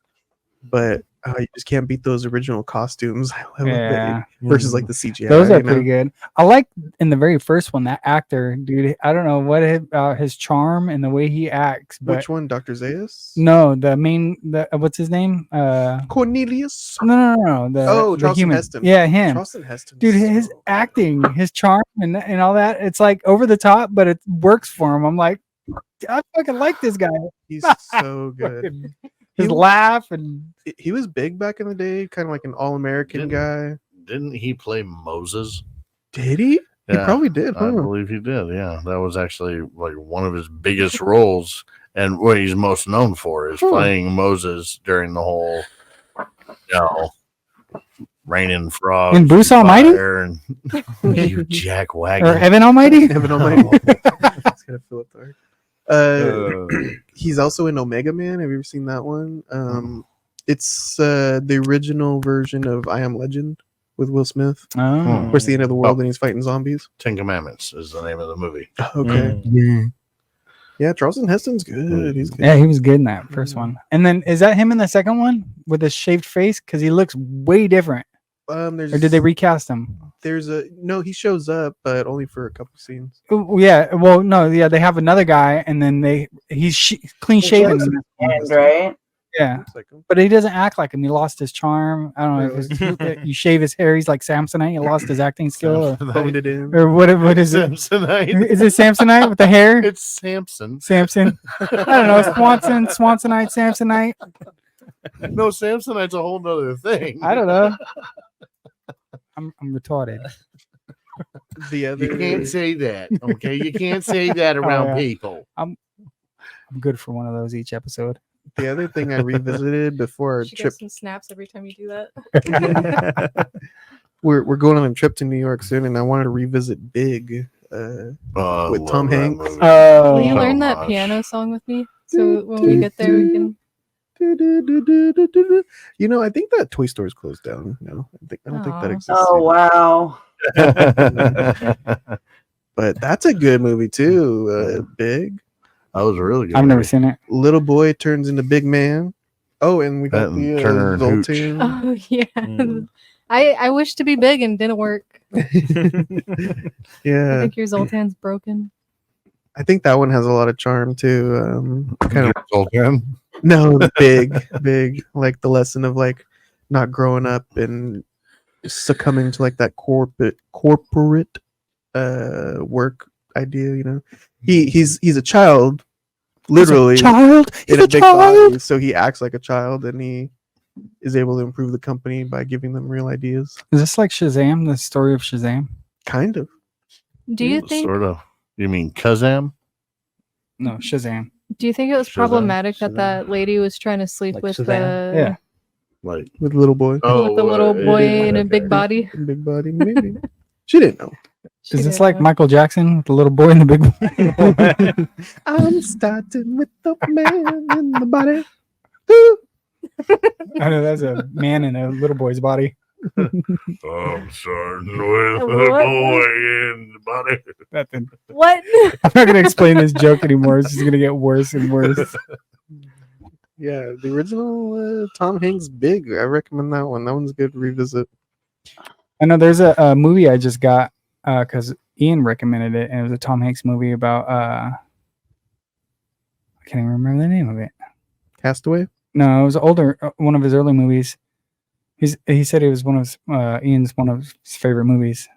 But you just can't beat those original costumes. I love Yeah. it. Versus like the CGI. Those are you know? pretty good. I like in the very first one that actor, dude. I don't know what about his charm and the way he acts. But Which one? Dr. Zaius? no, the main, what's his name? Cornelius? No. The Charleston human. Heston. Yeah, him. Charleston Heston. Dude, is his so- acting, his charm, and all that. It's like over the top, but it works for him. I'm like, I fucking like this guy. He's so good. His laugh and He was big back in the day, kind of like an all-American guy. Didn't he play Moses? Did he? He probably did, I huh? believe he did. Yeah, that was actually like one of his biggest roles, and what he's most known for is playing Moses during the whole, raining frogs In Bruce and Almighty? fire and you jack wagon. or Heaven Almighty. Heaven Almighty. It's gonna fill up the he's also in Omega Man. Have you ever seen that one? It's the original version of I Am Legend with Will Smith. Oh. Where's the end of the world and he's fighting zombies? 10 Commandments is the name of the movie. Okay. Yeah, Charleston Heston's good. He's good. Yeah, he was good in that first one. And then is that him in the second one with his shaved face? Because he looks way different. Or did they recast him? No, he shows up, but only for a couple scenes. Oh, yeah. Well, no. Yeah, they have another guy, and then he's clean shaven. And, right? Yeah, but he doesn't act like him. He lost his charm. I don't know if you shave his hair, he's like Samsonite. He lost his acting skill, Phoned it in. or what is it? Samsonite. Is it Samsonite with the hair? It's Samson. Samson. I don't know. Swansonite, Samsonite. No, Samsonite's a whole nother thing. I don't know. I'm retarded. The other, You can't say that, okay? You can't say that around people. I'm good for one of those each episode. The other thing I revisited before our She trip, gets some snaps every time you do that. we're going on a trip to New York soon, and I wanted to revisit Big with Tom Hanks. Will you learn that piano song with me? So when we get there, we can. You know, I think that toy store's closed down. No, I don't think that exists. Oh wow! But that's a good movie too. Big. That was a really good. I've never seen it. Little boy turns into big man. Oh, and we got That and the Turner and Hooch. Zoltan. Oh yeah. I wish to be big and didn't work. I Yeah, think your Zoltan's broken. I think that one has a lot of charm too. Kind of Zoltan. no, big, like the lesson of like not growing up and succumbing to like that corporate work idea. You know, he's a child, literally Child. in a big body, so he acts like a child, and he is able to improve the company by giving them real ideas. Is this like Shazam? The story of Shazam? Kind of. Do you think? Sort of. You mean Kazam? No, Shazam. Do you think it was Shazam, problematic that that lady was trying to sleep Like with Shazam? the Yeah. Like With little boy, with the little boy in a big body? big body, maybe. She didn't know. Is this like Michael Jackson with the little boy in the big boy? I'm starting with the man in the body. I know that's a man in a little boy's body. I'm starting with What? boy in the body. Nothing. What? I'm not gonna explain this joke anymore. It's just gonna get worse and worse. Yeah, the original Tom Hanks Big. I recommend that one. That one's good to revisit. I know there's a movie I just got because Ian recommended it, and it was a Tom Hanks movie about I can't even remember the name of it. Castaway. No, it was older, one of his early movies. He said it was one of Ian's one of his favorite movies.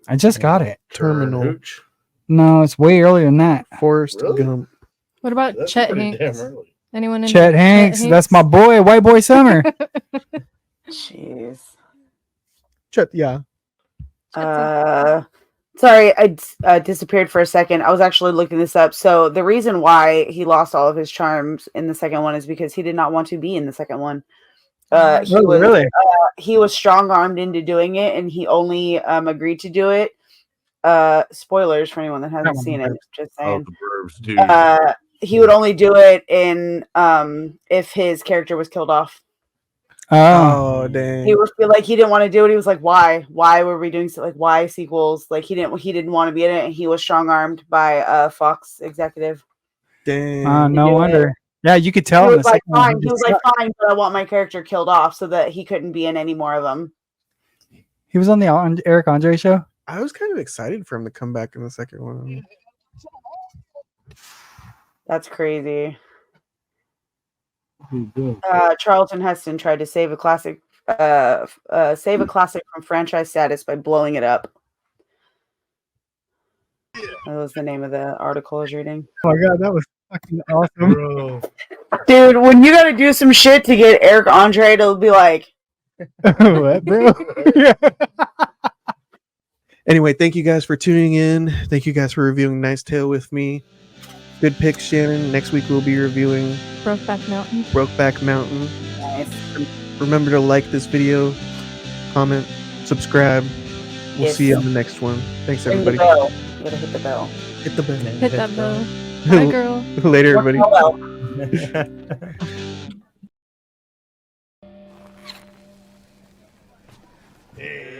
I just got it. Terminal. Hooch. No, it's way earlier than that. Forrest Really? Gump. What about That's Chet pretty damn Hanks? early. Anyone in Chet Hanks, that's my boy, White Boy Summer. Jeez. Chet. Yeah. Sorry, I disappeared for a second. I was actually looking this up. So the reason why he lost all of his charms in the second one is because he did not want to be in the second one. He was strong-armed into doing it, and he only agreed to do it. Spoilers for anyone that hasn't seen it. Just Oh, saying. the Burbs, dude. He would only do it in if his character was killed off. Oh dang. He would feel like he didn't want to do it. He was like, "Why? Why were we doing so? Like, why sequels? Like, he didn't want to be in it." And he was strong-armed by Fox executive. Dang. No wonder. Yeah, you could tell. He was like, "Fine." He was like, "Fine," but I want my character killed off so that he couldn't be in any more of them. He was on the Eric Andre show. I was kind of excited for him to come back in the second one. That's crazy. Charlton Heston tried to save a classic from franchise status by blowing it up. That was the name of the article I was reading. Oh my god, that was fucking awesome, bro. Dude, when you got to do some shit to get Eric Andre to be like, what, bro? Anyway, thank you guys for tuning in. Thank you guys for reviewing Knight's Tale with me. Good pick, Shannon. Next week we'll be reviewing Brokeback Mountain. Nice. Remember to like this video, comment, subscribe. We'll Yes. see you on the next one. Thanks, Ring the everybody. bell. You gotta hit the bell. Hit the bell. Hit that bell. Bye, girl. Later, everybody. Yeah.